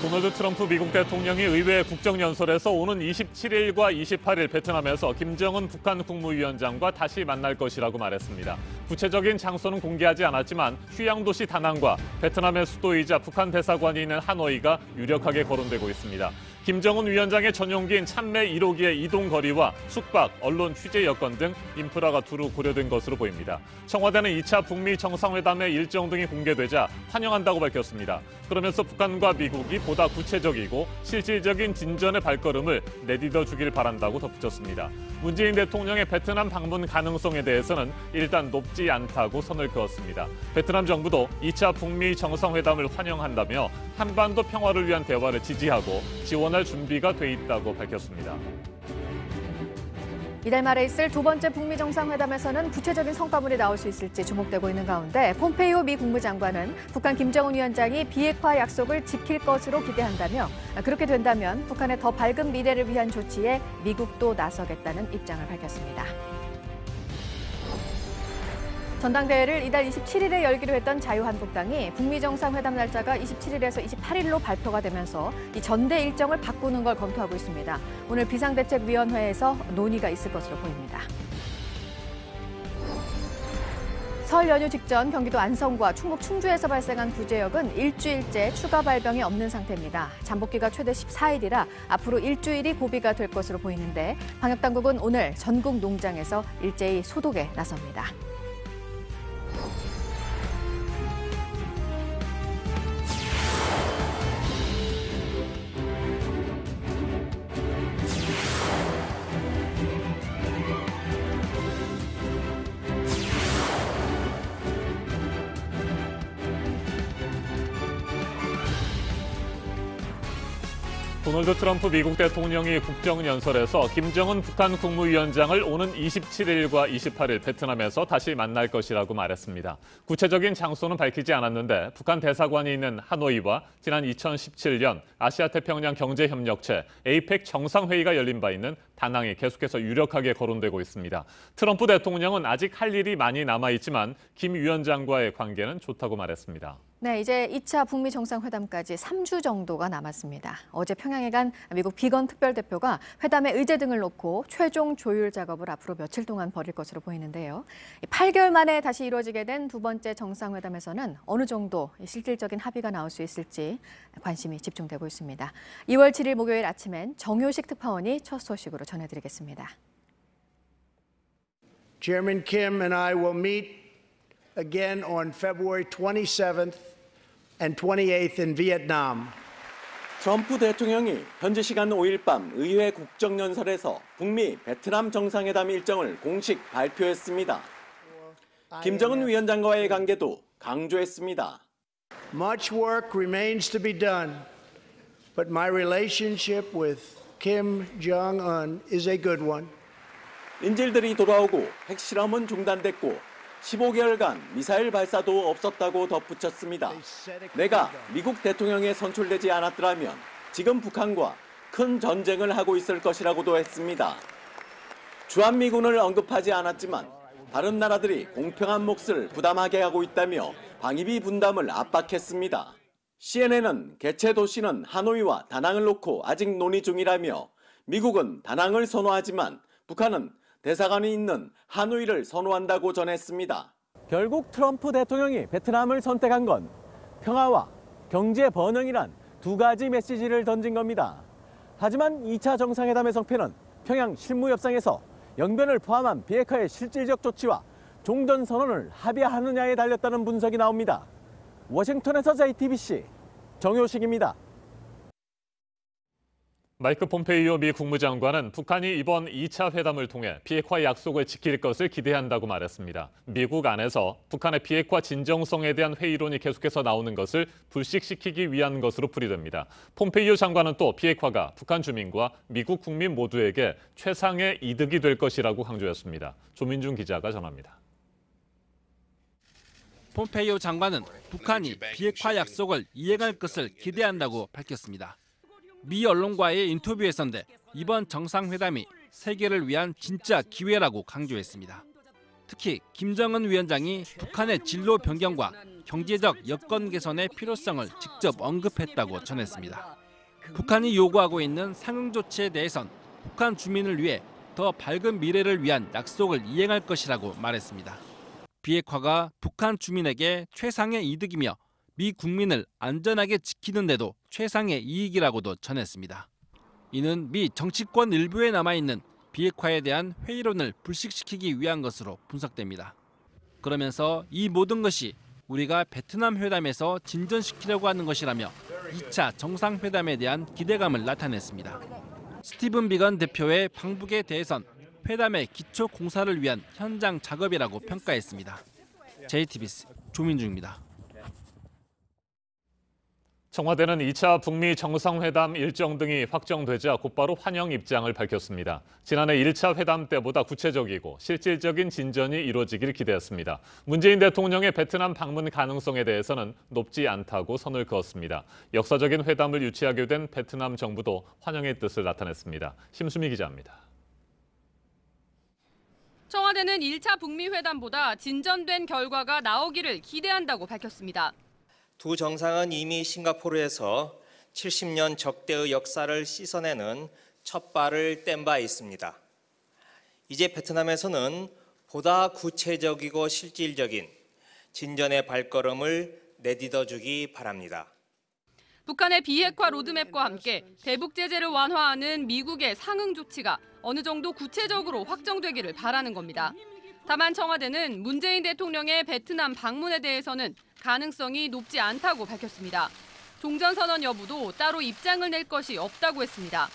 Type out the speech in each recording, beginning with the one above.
도널드 트럼프 미국 대통령이 의회 국정연설에서 오는 27일과 28일 베트남에서 김정은 북한 국무위원장과 다시 만날 것이라고 말했습니다. 구체적인 장소는 공개하지 않았지만 휴양도시 다낭과 베트남의 수도이자 북한 대사관이 있는 하노이가 유력하게 거론되고 있습니다. 김정은 위원장의 전용기인 참매 1호기의 이동 거리와 숙박, 언론 취재 여건 등 인프라가 두루 고려된 것으로 보입니다. 청와대는 2차 북미 정상회담의 일정 등이 공개되자 환영한다고 밝혔습니다. 그러면서 북한과 미국이 보다 구체적이고 실질적인 진전의 발걸음을 내딛어 주길 바란다고 덧붙였습니다. 문재인 대통령의 베트남 방문 가능성에 대해서는 일단 높지 않다고 선을 그었습니다. 베트남 정부도 2차 북미 정상회담을 환영한다며 한반도 평화를 위한 대화를 지지하고 지원할 준비가 돼 있다고 밝혔습니다. 이달 말에 있을 두 번째 북미 정상회담에서는 구체적인 성과물이 나올 수 있을지 주목되고 있는 가운데 폼페이오 미 국무장관은 북한 김정은 위원장이 비핵화 약속을 지킬 것으로 기대한다며 그렇게 된다면 북한의 더 밝은 미래를 위한 조치에 미국도 나서겠다는 입장을 밝혔습니다. 전당대회를 이달 27일에 열기로 했던 자유한국당이 북미 정상회담 날짜가 27일에서 28일로 발표가 되면서 이 전대 일정을 바꾸는 걸 검토하고 있습니다. 오늘 비상대책위원회에서 논의가 있을 것으로 보입니다. 설 연휴 직전 경기도 안성과 충북 충주에서 발생한 구제역은 일주일째 추가 발병이 없는 상태입니다. 잠복기가 최대 14일이라 앞으로 일주일이 고비가 될 것으로 보이는데 방역당국은 오늘 전국 농장에서 일제히 소독에 나섭니다. 도널드 트럼프 미국 대통령이 국정연설에서 김정은 북한 국무위원장을 오는 27일과 28일 베트남에서 다시 만날 것이라고 말했습니다. 구체적인 장소는 밝히지 않았는데 북한 대사관이 있는 하노이와 지난 2017년 아시아태평양 경제협력체 에이펙 정상회의가 열린 바 있는 다낭이 계속해서 유력하게 거론되고 있습니다. 트럼프 대통령은 아직 할 일이 많이 남아있지만 김 위원장과의 관계는 좋다고 말했습니다. 네, 이제 2차 북미 정상회담까지 3주 정도가 남았습니다. 어제 평양에 간 미국 비건 특별대표가 회담의 의제 등을 놓고 최종 조율 작업을 앞으로 며칠 동안 벌일 것으로 보이는데요. 8개월 만에 다시 이루어지게 된 두 번째 정상회담에서는 어느 정도 실질적인 합의가 나올 수 있을지 관심이 집중되고 있습니다. 2월 7일 목요일 아침엔 정효식 특파원이 첫 소식으로 전해드리겠습니다. Chairman Kim and I will meet again on February 27th and 28th in Vietnam. 트럼프 대통령이 현지 시간 5일 밤 의회 국정연설에서 북미 베트남 정상회담 일정을 공식 발표했습니다. 김정은 위원장과의 관계도 강조했습니다. Much work remains to be done, but my relationship with Kim Jong-un is a good one. 인질들이 돌아오고 핵실험은 중단됐고 15개월간 미사일 발사도 없었다고 덧붙였습니다. 내가 미국 대통령에 선출되지 않았더라면 지금 북한과 큰 전쟁을 하고 있을 것이라고도 했습니다. 주한미군을 언급하지 않았지만 다른 나라들이 공평한 몫을 부담하게 하고 있다며 방위비 분담을 압박했습니다. CNN은 개최 도시는 하노이와 다낭을 놓고 아직 논의 중이라며 미국은 다낭을 선호하지만 북한은 대사관이 있는 하노이를 선호한다고 전했습니다. 결국 트럼프 대통령이 베트남을 선택한 건 평화와 경제 번영이란 두 가지 메시지를 던진 겁니다. 하지만 2차 정상회담의 성패는 평양 실무협상에서 영변을 포함한 비핵화의 실질적 조치와 종전 선언을 합의하느냐에 달렸다는 분석이 나옵니다. 워싱턴에서 JTBC 정효식입니다. 마이크 폼페이오 미 국무장관은 북한이 이번 2차 회담을 통해 비핵화 약속을 지킬 것을 기대한다고 말했습니다. 미국 안에서 북한의 비핵화 진정성에 대한 회의론이 계속해서 나오는 것을 불식시키기 위한 것으로 풀이됩니다. 폼페이오 장관은 또 비핵화가 북한 주민과 미국 국민 모두에게 최상의 이득이 될 것이라고 강조했습니다. 조민중 기자가 전합니다. 폼페이오 장관은 북한이 비핵화 약속을 이행할 것을 기대한다고 밝혔습니다. 미 언론과의 인터뷰에서인데 이번 정상회담이 세계를 위한 진짜 기회라고 강조했습니다. 특히 김정은 위원장이 북한의 진로 변경과 경제적 여건 개선의 필요성을 직접 언급했다고 전했습니다. 북한이 요구하고 있는 상응 조치에 대해선 북한 주민을 위해 더 밝은 미래를 위한 약속을 이행할 것이라고 말했습니다. 비핵화가 북한 주민에게 최상의 이득이며 미 국민을 안전하게 지키는 데도 최상의 이익이라고도 전했습니다. 이는 미 정치권 일부에 남아있는 비핵화에 대한 회의론을 불식시키기 위한 것으로 분석됩니다. 그러면서 이 모든 것이 우리가 베트남 회담에서 진전시키려고 하는 것이라며 2차 정상회담에 대한 기대감을 나타냈습니다. 스티븐 비건 대표의 방북에 대해선 회담의 기초 공사를 위한 현장 작업이라고 평가했습니다. JTBC 조민중입니다. 청와대는 2차 북미 정상회담 일정 등이 확정되자 곧바로 환영 입장을 밝혔습니다. 지난해 1차 회담 때보다 구체적이고 실질적인 진전이 이루어지길 기대했습니다. 문재인 대통령의 베트남 방문 가능성에 대해서는 높지 않다고 선을 그었습니다. 역사적인 회담을 유치하게 된 베트남 정부도 환영의 뜻을 나타냈습니다. 심수미 기자입니다. 청와대는 1차 북미 회담보다 진전된 결과가 나오기를 기대한다고 밝혔습니다. 두 정상은 이미 싱가포르에서 70년 적대의 역사를 씻어내는 첫 발을 뗀 바 있습니다. 이제 베트남에서는 보다 구체적이고 실질적인 진전의 발걸음을 내딛어주기 바랍니다. 북한의 비핵화 로드맵과 함께 대북 제재를 완화하는 미국의 상응 조치가 어느 정도 구체적으로 확정되기를 바라는 겁니다. 다만 청와대는 문재인 대통령의 베트남 방문에 대해서는 가능성이 높지 않다고 밝혔습니다. 종전선언 여부도 따로 입장을 낼 것이 없다고 했습니다.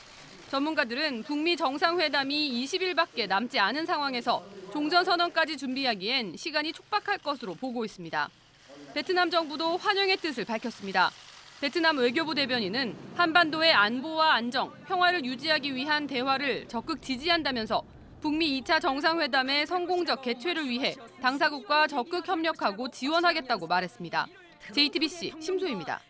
전문가들은 북미 정상회담이 20일밖에 남지 않은 상황에서 종전선언까지 준비하기엔 시간이 촉박할 것으로 보고 있습니다. 베트남 정부도 환영의 뜻을 밝혔습니다. 베트남 외교부 대변인은 한반도의 안보와 안정, 평화를 유지하기 위한 대화를 적극 지지한다면서 북미 2차 정상회담의 성공적 개최를 위해 당사국과 적극 협력하고 지원하겠다고 말했습니다. JTBC 심소희입니다.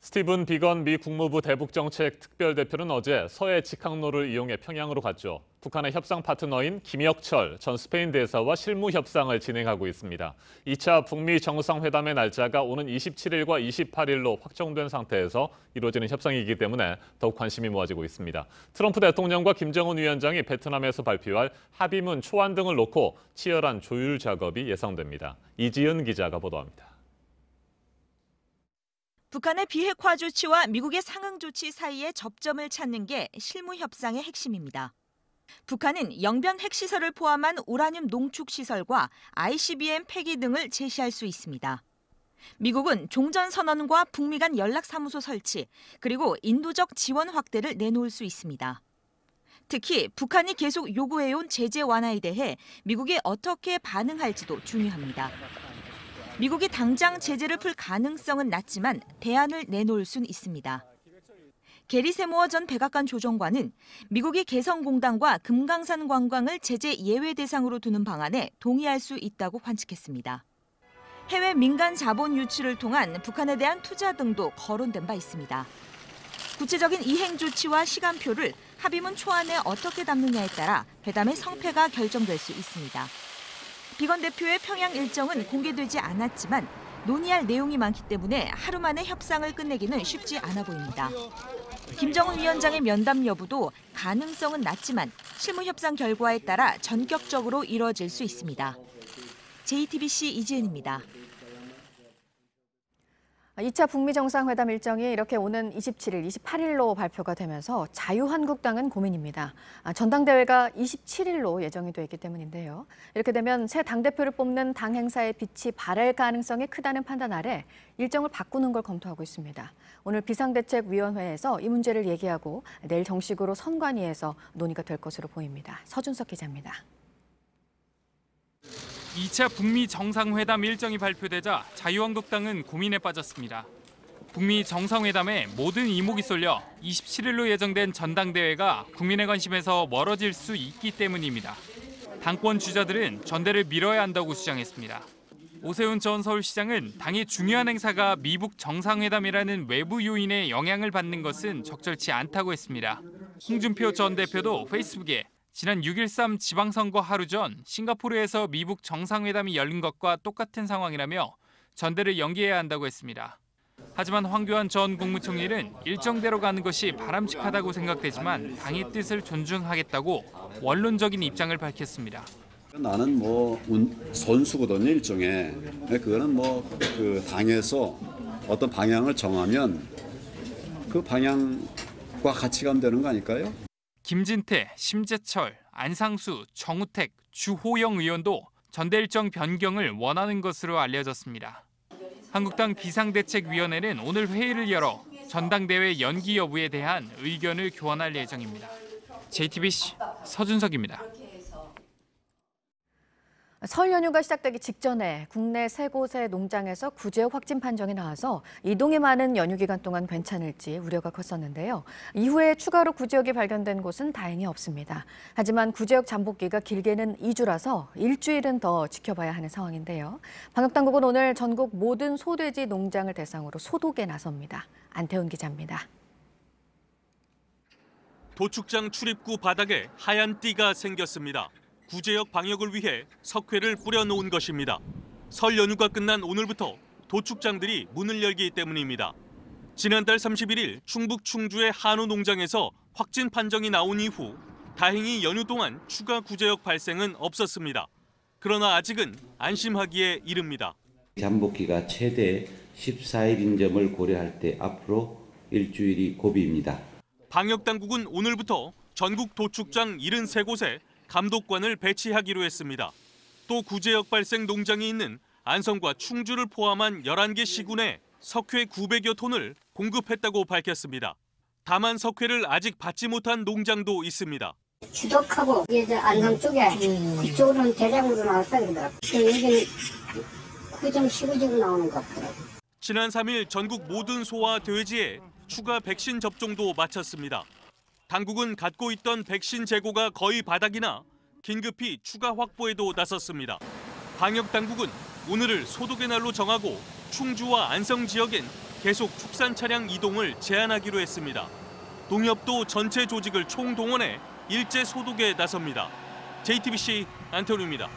스티븐 비건 미 국무부 대북정책 특별대표는 어제 서해 직항로를 이용해 평양으로 갔죠. 북한의 협상 파트너인 김혁철 전 스페인 대사와 실무 협상을 진행하고 있습니다. 2차 북미 정상회담의 날짜가 오는 27일과 28일로 확정된 상태에서 이루어지는 협상이기 때문에 더욱 관심이 모아지고 있습니다. 트럼프 대통령과 김정은 위원장이 베트남에서 발표할 합의문 초안 등을 놓고 치열한 조율 작업이 예상됩니다. 이지은 기자가 보도합니다. 북한의 비핵화 조치와 미국의 상응 조치 사이에 접점을 찾는 게 실무 협상의 핵심입니다. 북한은 영변 핵시설을 포함한 우라늄 농축 시설과 ICBM 폐기 등을 제시할 수 있습니다. 미국은 종전선언과 북미 간 연락사무소 설치, 그리고 인도적 지원 확대를 내놓을 수 있습니다. 특히 북한이 계속 요구해온 제재 완화에 대해 미국이 어떻게 반응할지도 중요합니다. 미국이 당장 제재를 풀 가능성은 낮지만 대안을 내놓을 수는 있습니다. 게리 세모어 전 백악관 조정관은 미국이 개성공단과 금강산 관광을 제재 예외 대상으로 두는 방안에 동의할 수 있다고 관측했습니다. 해외 민간 자본 유치를 통한 북한에 대한 투자 등도 거론된 바 있습니다. 구체적인 이행 조치와 시간표를 합의문 초안에 어떻게 담느냐에 따라 회담의 성패가 결정될 수 있습니다. 비건 대표의 평양 일정은 공개되지 않았지만 논의할 내용이 많기 때문에 하루 만에 협상을 끝내기는 쉽지 않아 보입니다. 김정은 위원장의 면담 여부도 가능성은 낮지만 실무 협상 결과에 따라 전격적으로 이뤄질 수 있습니다. JTBC 이지은입니다. 2차 북미 정상회담 일정이 이렇게 오는 27일, 28일로 발표가 되면서 자유한국당은 고민입니다. 전당대회가 27일로 예정이 돼 있기 때문인데요. 이렇게 되면 새 당대표를 뽑는 당 행사의 빛이 발할 가능성이 크다는 판단 아래 일정을 바꾸는 걸 검토하고 있습니다. 오늘 비상대책위원회에서 이 문제를 얘기하고 내일 정식으로 선관위에서 논의가 될 것으로 보입니다. 서준석 기자입니다. 2차 북미 정상회담 일정이 발표되자 자유한국당은 고민에 빠졌습니다. 북미 정상회담에 모든 이목이 쏠려 27일로 예정된 전당대회가 국민의 관심에서 멀어질 수 있기 때문입니다. 당권 주자들은 전대를 미뤄야 한다고 주장했습니다. 오세훈 전 서울시장은 당의 중요한 행사가 미북 정상회담이라는 외부 요인의 영향을 받는 것은 적절치 않다고 했습니다. 홍준표 전 대표도 페이스북에 지난 6.13 지방선거 하루 전 싱가포르에서 미북 정상회담이 열린 것과 똑같은 상황이라며 전대를 연기해야 한다고 했습니다. 하지만 황교안 전 국무총리는 일정대로 가는 것이 바람직하다고 생각되지만 당의 뜻을 존중하겠다고 원론적인 입장을 밝혔습니다. 나는 선수거든요, 일종의. 그거는 그 당에서 어떤 방향을 정하면 그 방향과 같이 가면 되는 거 아닐까요? 김진태, 심재철, 안상수, 정우택, 주호영 의원도 전대 일정 변경을 원하는 것으로 알려졌습니다. 한국당 비상대책위원회는 오늘 회의를 열어 전당대회 연기 여부에 대한 의견을 교환할 예정입니다. JTBC 서준석입니다. 설 연휴가 시작되기 직전에 국내 3곳의 농장에서 구제역 확진 판정이 나와서 이동이 많은 연휴 기간 동안 괜찮을지 우려가 컸었는데요. 이후에 추가로 구제역이 발견된 곳은 다행히 없습니다. 하지만 구제역 잠복기가 길게는 2주라서 일주일은 더 지켜봐야 하는 상황인데요. 방역당국은 오늘 전국 모든 소돼지 농장을 대상으로 소독에 나섭니다. 안태훈 기자입니다. 도축장 출입구 바닥에 하얀 띠가 생겼습니다. 구제역 방역을 위해 석회를 뿌려놓은 것입니다. 설 연휴가 끝난 오늘부터 도축장들이 문을 열기 때문입니다. 지난달 31일 충북 충주의 한우 농장에서 확진 판정이 나온 이후 다행히 연휴 동안 추가 구제역 발생은 없었습니다. 그러나 아직은 안심하기에 이릅니다. 잠복기가 최대 14일인 점을 고려할 때 앞으로 일주일이 고비입니다. 방역당국은 오늘부터 전국 도축장 73곳에 감독관을 배치하기로 했습니다. 또 구제역 발생 농장이 있는 안성과 충주를 포함한 11개 시군에 석회 900여 톤을 공급했다고 밝혔습니다. 다만 석회를 아직 받지 못한 농장도 있습니다. 주덕하고 이제 안성 쪽에 그쪽으로는 대량으로 나왔다 그러더라고요. 여기는 그좀 시구지고 나오는 것 같더라고요. 지난 3일 전국 모든 소와 돼지에 추가 백신 접종도 마쳤습니다. 당국은 갖고 있던 백신 재고가 거의 바닥이나 긴급히 추가 확보에도 나섰습니다. 방역당국은 오늘을 소독의 날로 정하고 충주와 안성 지역엔 계속 축산 차량 이동을 제한하기로 했습니다. 농협도 전체 조직을 총동원해 일제 소독에 나섭니다. JTBC 안태훈입니다.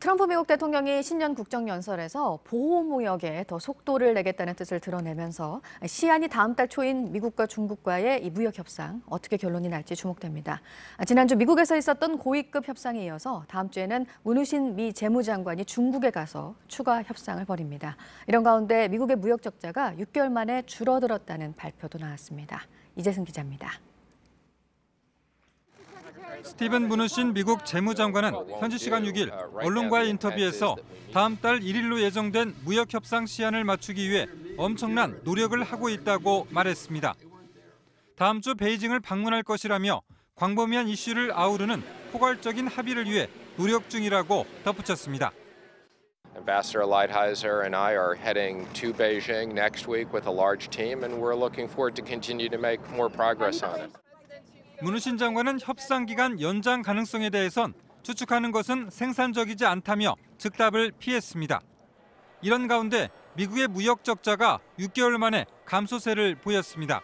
트럼프 미국 대통령이 신년 국정연설에서 보호무역에 더 속도를 내겠다는 뜻을 드러내면서 시한이 다음 달 초인 미국과 중국과의 이 무역 협상 어떻게 결론이 날지 주목됩니다. 지난주 미국에서 있었던 고위급 협상에 이어서 다음 주에는 문우신 미 재무장관이 중국에 가서 추가 협상을 벌입니다. 이런 가운데 미국의 무역 적자가 6개월 만에 줄어들었다는 발표도 나왔습니다. 이재승 기자입니다. 스티븐 문우신 미국 재무장관은 현지 시간 6일 언론과의 인터뷰에서 다음 달 1일로 예정된 무역 협상 시한을 맞추기 위해 엄청난 노력을 하고 있다고 말했습니다. 다음 주 베이징을 방문할 것이라며 광범위한 이슈를 아우르는 포괄적인 합의를 위해 노력 중이라고 덧붙였습니다. Ambassador Lighthizer and I are heading to Beijing next week with a large team, and we're looking forward to continue to make more progress on it. 문우신 장관은 협상 기간 연장 가능성에 대해선 추측하는 것은 생산적이지 않다며 즉답을 피했습니다. 이런 가운데 미국의 무역 적자가 6개월 만에 감소세를 보였습니다.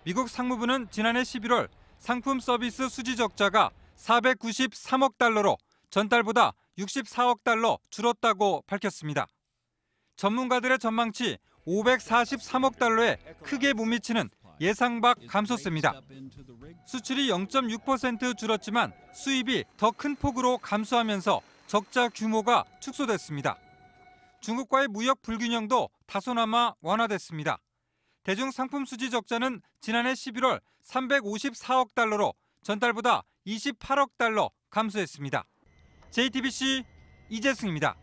미국 상무부는 지난해 11월 상품 서비스 수지 적자가 493억 달러로 전달보다 64억 달러 줄었다고 밝혔습니다. 전문가들의 전망치 543억 달러에 크게 못 미치는 예상 밖 감소세입니다. 수출이 0.6% 줄었지만 수입이 더 큰 폭으로 감소하면서 적자 규모가 축소됐습니다. 중국과의 무역 불균형도 다소나마 완화됐습니다. 대중 상품 수지 적자는 지난해 11월 354억 달러로 전달보다 28억 달러 감소했습니다. JTBC 이재승입니다.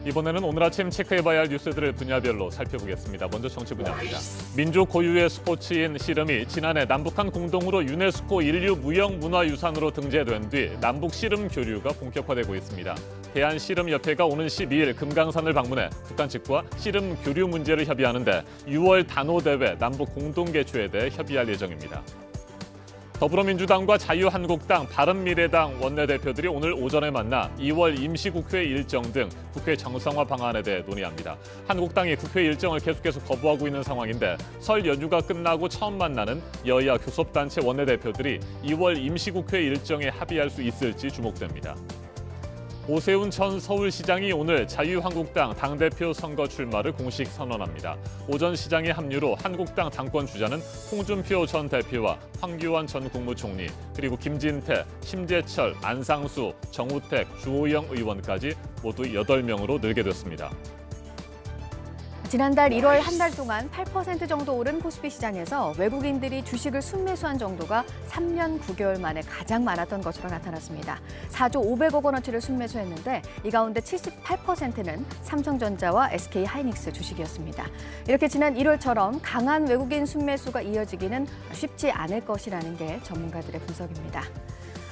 이번에는 오늘 아침 체크해봐야 할 뉴스들을 분야별로 살펴보겠습니다. 먼저 정치 분야입니다. 민족 고유의 스포츠인 씨름이 지난해 남북한 공동으로 유네스코 인류무형문화유산으로 등재된 뒤 남북 씨름 교류가 본격화되고 있습니다. 대한씨름협회가 오는 12일 금강산을 방문해 북한 측과 씨름 교류 문제를 협의하는데 6월 단호대회 남북 공동개최에 대해 협의할 예정입니다. 더불어민주당과 자유한국당, 바른미래당 원내대표들이 오늘 오전에 만나 2월 임시국회 일정 등 국회 정상화 방안에 대해 논의합니다. 한국당이 국회 일정을 계속해서 거부하고 있는 상황인데 설 연휴가 끝나고 처음 만나는 여야 교섭단체 원내대표들이 2월 임시국회 일정에 합의할 수 있을지 주목됩니다. 오세훈 전 서울시장이 오늘 자유한국당 당대표 선거 출마를 공식 선언합니다. 오 전 시장의 합류로 한국당 당권 주자는 홍준표 전 대표와 황교안 전 국무총리, 그리고 김진태, 심재철, 안상수, 정우택, 주호영 의원까지 모두 8명으로 늘게 됐습니다. 지난달 1월 한 달 동안 8% 정도 오른 코스피 시장에서 외국인들이 주식을 순매수한 정도가 3년 9개월 만에 가장 많았던 것으로 나타났습니다. 4조 500억 원어치를 순매수했는데 이 가운데 78%는 삼성전자와 SK하이닉스 주식이었습니다. 이렇게 지난 1월처럼 강한 외국인 순매수가 이어지기는 쉽지 않을 것이라는 게 전문가들의 분석입니다.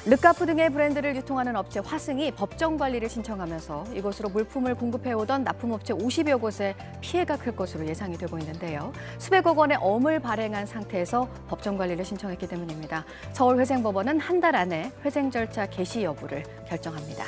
르카프 등의 브랜드를 유통하는 업체 화승이 법정 관리를 신청하면서 이곳으로 물품을 공급해오던 납품업체 50여 곳에 피해가 클 것으로 예상이 되고 있는데요. 수백억 원의 엄을 발행한 상태에서 법정 관리를 신청했기 때문입니다. 서울회생법원은 한 달 안에 회생 절차 개시 여부를 결정합니다.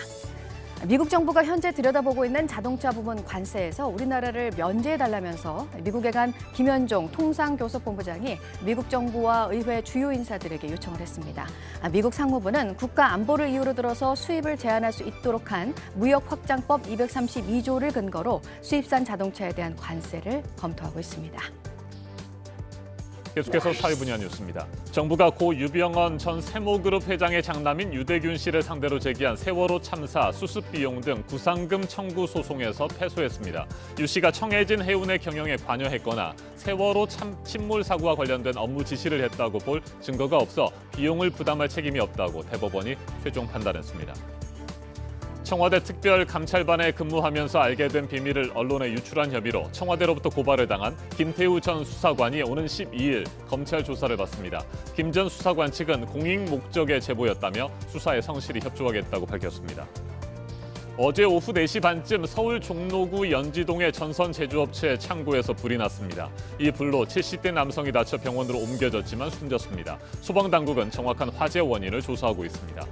미국 정부가 현재 들여다보고 있는 자동차 부문 관세에서 우리나라를 면제해달라면서 미국에 간 김현종 통상교섭본부장이 미국 정부와 의회 주요 인사들에게 요청을 했습니다. 미국 상무부는 국가 안보를 이유로 들어서 수입을 제한할 수 있도록 한 무역확장법 232조를 근거로 수입산 자동차에 대한 관세를 검토하고 있습니다. 계속해서 사회 분야 뉴스입니다. 정부가 고 유병언 전 세모그룹 회장의 장남인 유대균 씨를 상대로 제기한 세월호 참사 수습 비용 등 구상금 청구 소송에서 패소했습니다. 유 씨가 청해진 해운의 경영에 관여했거나 세월호 침몰 사고와 관련된 업무 지시를 했다고 볼 증거가 없어 비용을 부담할 책임이 없다고 대법원이 최종 판단했습니다. 청와대 특별감찰반에 근무하면서 알게 된 비밀을 언론에 유출한 혐의로 청와대로부터 고발을 당한 김태우 전 수사관이 오는 12일 검찰 조사를 받습니다. 김 전 수사관 측은 공익 목적의 제보였다며 수사에 성실히 협조하겠다고 밝혔습니다. 어제 오후 4시 반쯤 서울 종로구 연지동의 전선 제조업체 창고에서 불이 났습니다. 이 불로 70대 남성이 다쳐 병원으로 옮겨졌지만 숨졌습니다. 소방당국은 정확한 화재 원인을 조사하고 있습니다.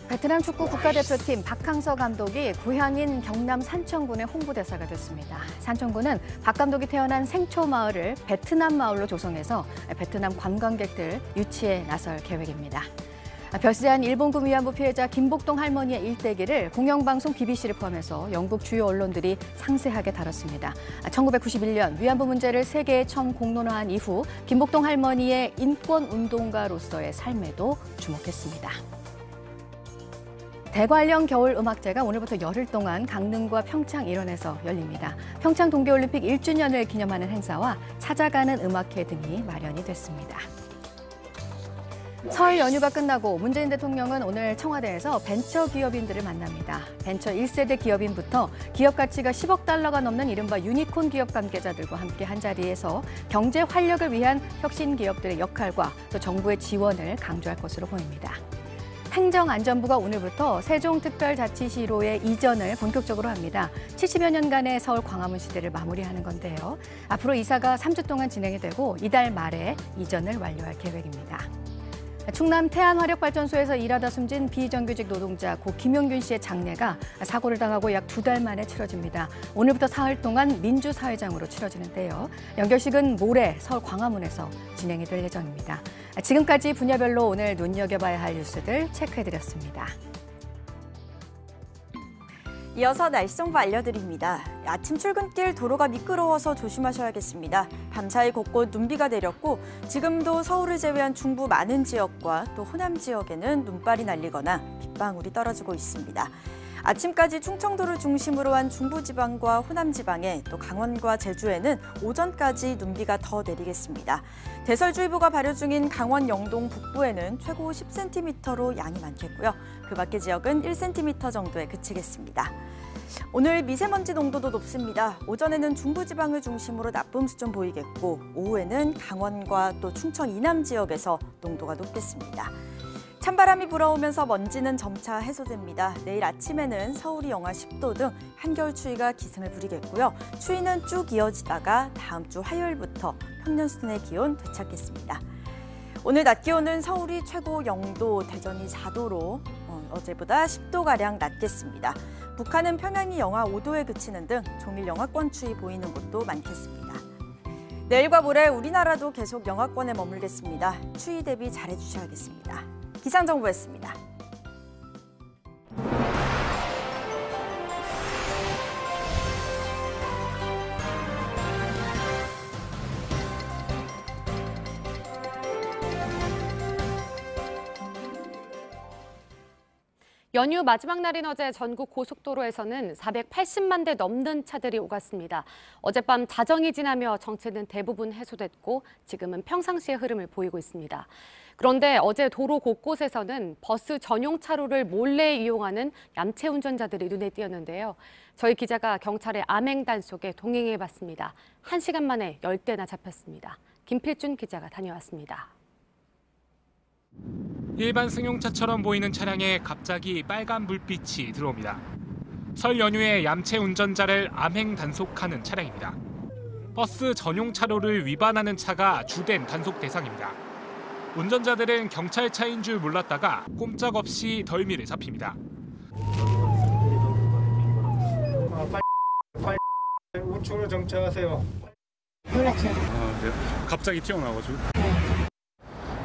베트남 축구 국가대표팀 박항서 감독이 고향인 경남 산청군의 홍보대사가 됐습니다. 산청군은 박 감독이 태어난 생초마을을 베트남 마을로 조성해서 베트남 관광객들 유치에 나설 계획입니다. 별세한 일본군 위안부 피해자 김복동 할머니의 일대기를 공영방송 BBC를 포함해서 영국 주요 언론들이 상세하게 다뤘습니다. 1991년 위안부 문제를 세계에 처음 공론화한 이후 김복동 할머니의 인권운동가로서의 삶에도 주목했습니다. 대관령 겨울음악제가 오늘부터 열흘 동안 강릉과 평창 일원에서 열립니다. 평창 동계올림픽 1주년을 기념하는 행사와 찾아가는 음악회 등이 마련이 됐습니다. 설 연휴가 끝나고 문재인 대통령은 오늘 청와대에서 벤처기업인들을 만납니다. 벤처 1세대 기업인부터 기업 가치가 10억 달러가 넘는 이른바 유니콘 기업 관계자들과 함께 한자리에서 경제 활력을 위한 혁신 기업들의 역할과 또 정부의 지원을 강조할 것으로 보입니다. 행정안전부가 오늘부터 세종특별자치시로의 이전을 본격적으로 합니다. 70여 년간의 서울 광화문 시대를 마무리하는 건데요. 앞으로 이사가 3주 동안 진행이 되고 이달 말에 이전을 완료할 계획입니다. 충남 태안화력발전소에서 일하다 숨진 비정규직 노동자 고 김용균 씨의 장례가 사고를 당하고 약 2달 만에 치러집니다. 오늘부터 사흘 동안 민주사회장으로 치러지는데요. 연결식은 모레 서울 광화문에서 진행이 될 예정입니다. 지금까지 분야별로 오늘 눈여겨봐야 할 뉴스들 체크해드렸습니다. 이어서 날씨 정보 알려드립니다. 아침 출근길 도로가 미끄러워서 조심하셔야겠습니다. 밤사이 곳곳 눈비가 내렸고 지금도 서울을 제외한 중부 많은 지역과 또 호남 지역에는 눈발이 날리거나 빗방울이 떨어지고 있습니다. 아침까지 충청도를 중심으로 한 중부지방과 호남지방에 또 강원과 제주에는 오전까지 눈비가 더 내리겠습니다. 대설주의보가 발효 중인 강원 영동 북부에는 최고 10cm로 양이 많겠고요. 그 밖의 지역은 1cm 정도에 그치겠습니다. 오늘 미세먼지 농도도 높습니다. 오전에는 중부지방을 중심으로 나쁨 수준 보이겠고 오후에는 강원과 또 충청 이남 지역에서 농도가 높겠습니다. 찬바람이 불어오면서 먼지는 점차 해소됩니다. 내일 아침에는 서울이 영하 10도 등 한겨울 추위가 기승을 부리겠고요. 추위는 쭉 이어지다가 다음 주 화요일부터 평년 수준의 기온 되찾겠습니다. 오늘 낮 기온은 서울이 최고 0도, 대전이 4도로 어제보다 10도가량 낮겠습니다. 북한은 평양이 영하 5도에 그치는 등 종일 영하권 추위 보이는 곳도 많겠습니다. 내일과 모레 우리나라도 계속 영하권에 머물겠습니다. 추위 대비 잘해주셔야겠습니다. 기상정보였습니다. 연휴 마지막 날인 어제 전국 고속도로에서는 480만 대 넘는 차들이 오갔습니다. 어젯밤 자정이 지나며 정체는 대부분 해소됐고 지금은 평상시의 흐름을 보이고 있습니다. 그런데 어제 도로 곳곳에서는 버스 전용 차로를 몰래 이용하는 얌체 운전자들이 눈에 띄었는데요. 저희 기자가 경찰의 암행 단속에 동행해봤습니다. 1시간 만에 10대나 잡혔습니다. 김필준 기자가 다녀왔습니다. 일반 승용차처럼 보이는 차량에 갑자기 빨간 불빛이 들어옵니다. 설 연휴에 얌체 운전자를 암행 단속하는 차량입니다. 버스 전용 차로를 위반하는 차가 주된 단속 대상입니다. 운전자들은 경찰차인 줄 몰랐다가 꼼짝없이 덜미를 잡힙니다. 빨리 우측으로 정차하세요. 몰랐죠. 네. 갑자기 튀어나와가지고.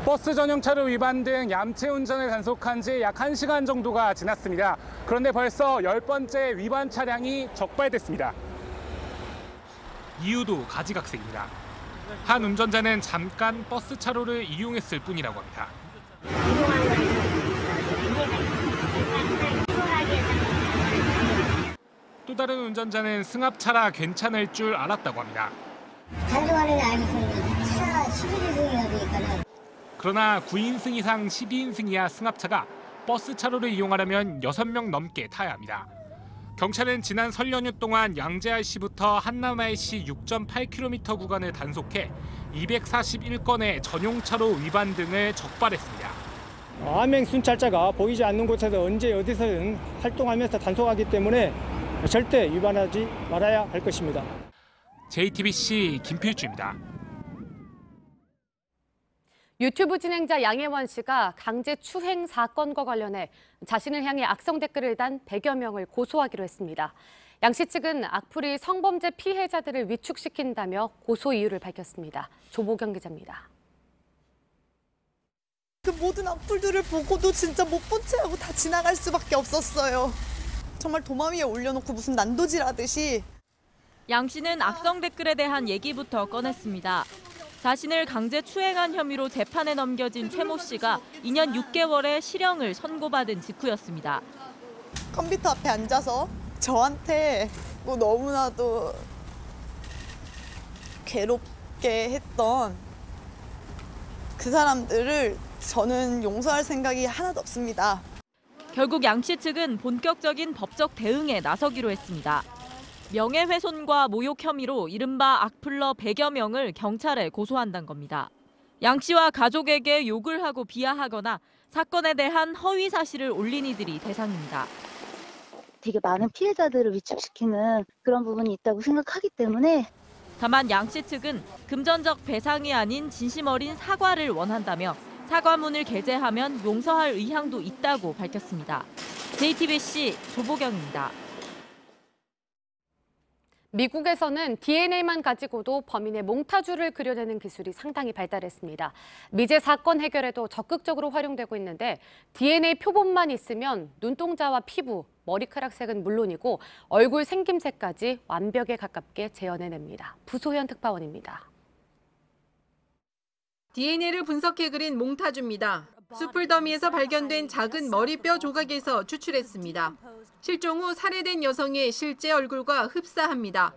버스 전용차로 위반 등 얌체 운전을 단속한 지 약 1시간 정도가 지났습니다. 그런데 벌써 10번째 위반 차량이 적발됐습니다. 이유도 가지각색입니다. 한 운전자는 잠깐 버스 차로를 이용했을 뿐이라고 합니다. 또 다른 운전자는 승합차라 괜찮을 줄 알았다고 합니다. 단속하는 게 알겠습니다. 차 11인승이어야 되니까는. 그러나 9인승 이상 12인승 이하 승합차가 버스 차로를 이용하려면 6명 넘게 타야 합니다. 경찰은 지난 설 연휴 동안 양재RC부터 한남RC 6.8km 구간을 단속해 241건의 전용차로 위반 등을 적발했습니다. 암행 순찰자가 보이지 않는 곳에서 언제 어디서든 활동하면서 단속하기 때문에 절대 위반하지 말아야 할 것입니다. JTBC 김필주입니다. 유튜브 진행자 양혜원 씨가 강제 추행 사건과 관련해 자신을 향해 악성 댓글을 단 100여 명을 고소하기로 했습니다. 양 씨 측은 악플이 성범죄 피해자들을 위축시킨다며 고소 이유를 밝혔습니다. 조보경 기자입니다. 그 모든 악플들을 보고도 진짜 못 본 채하고 다 지나갈 수밖에 없었어요. 정말 도마 위에 올려놓고 무슨 난도질하듯이. 양 씨는 악성 댓글에 대한 얘기부터 꺼냈습니다. 자신을 강제 추행한 혐의로 재판에 넘겨진 최모 씨가 2년 6개월의 실형을 선고받은 직후였습니다. 컴퓨터 앞에 앉아서 저한테 뭐 너무나도 괴롭게 했던 그 사람들을 저는 용서할 생각이 하나도 없습니다. 결국 양 씨 측은 본격적인 법적 대응에 나서기로 했습니다. 명예훼손과 모욕 혐의로 이른바 악플러 100여 명을 경찰에 고소한다는 겁니다. 양 씨와 가족에게 욕을 하고 비하하거나 사건에 대한 허위 사실을 올린 이들이 대상입니다. 되게 많은 피해자들을 위축시키는 그런 부분이 있다고 생각하기 때문에 다만 양 씨 측은 금전적 배상이 아닌 진심 어린 사과를 원한다며 사과문을 게재하면 용서할 의향도 있다고 밝혔습니다. JTBC 조보경입니다. 미국에서는 DNA만 가지고도 범인의 몽타주를 그려내는 기술이 상당히 발달했습니다. 미제 사건 해결에도 적극적으로 활용되고 있는데 DNA 표본만 있으면 눈동자와 피부, 머리카락색은 물론이고 얼굴 생김새까지 완벽에 가깝게 재현해냅니다. 부소현 특파원입니다. DNA를 분석해 그린 몽타주입니다. 숲을 더미에서 발견된 작은 머리뼈 조각에서 추출했습니다. 실종 후 살해된 여성의 실제 얼굴과 흡사합니다.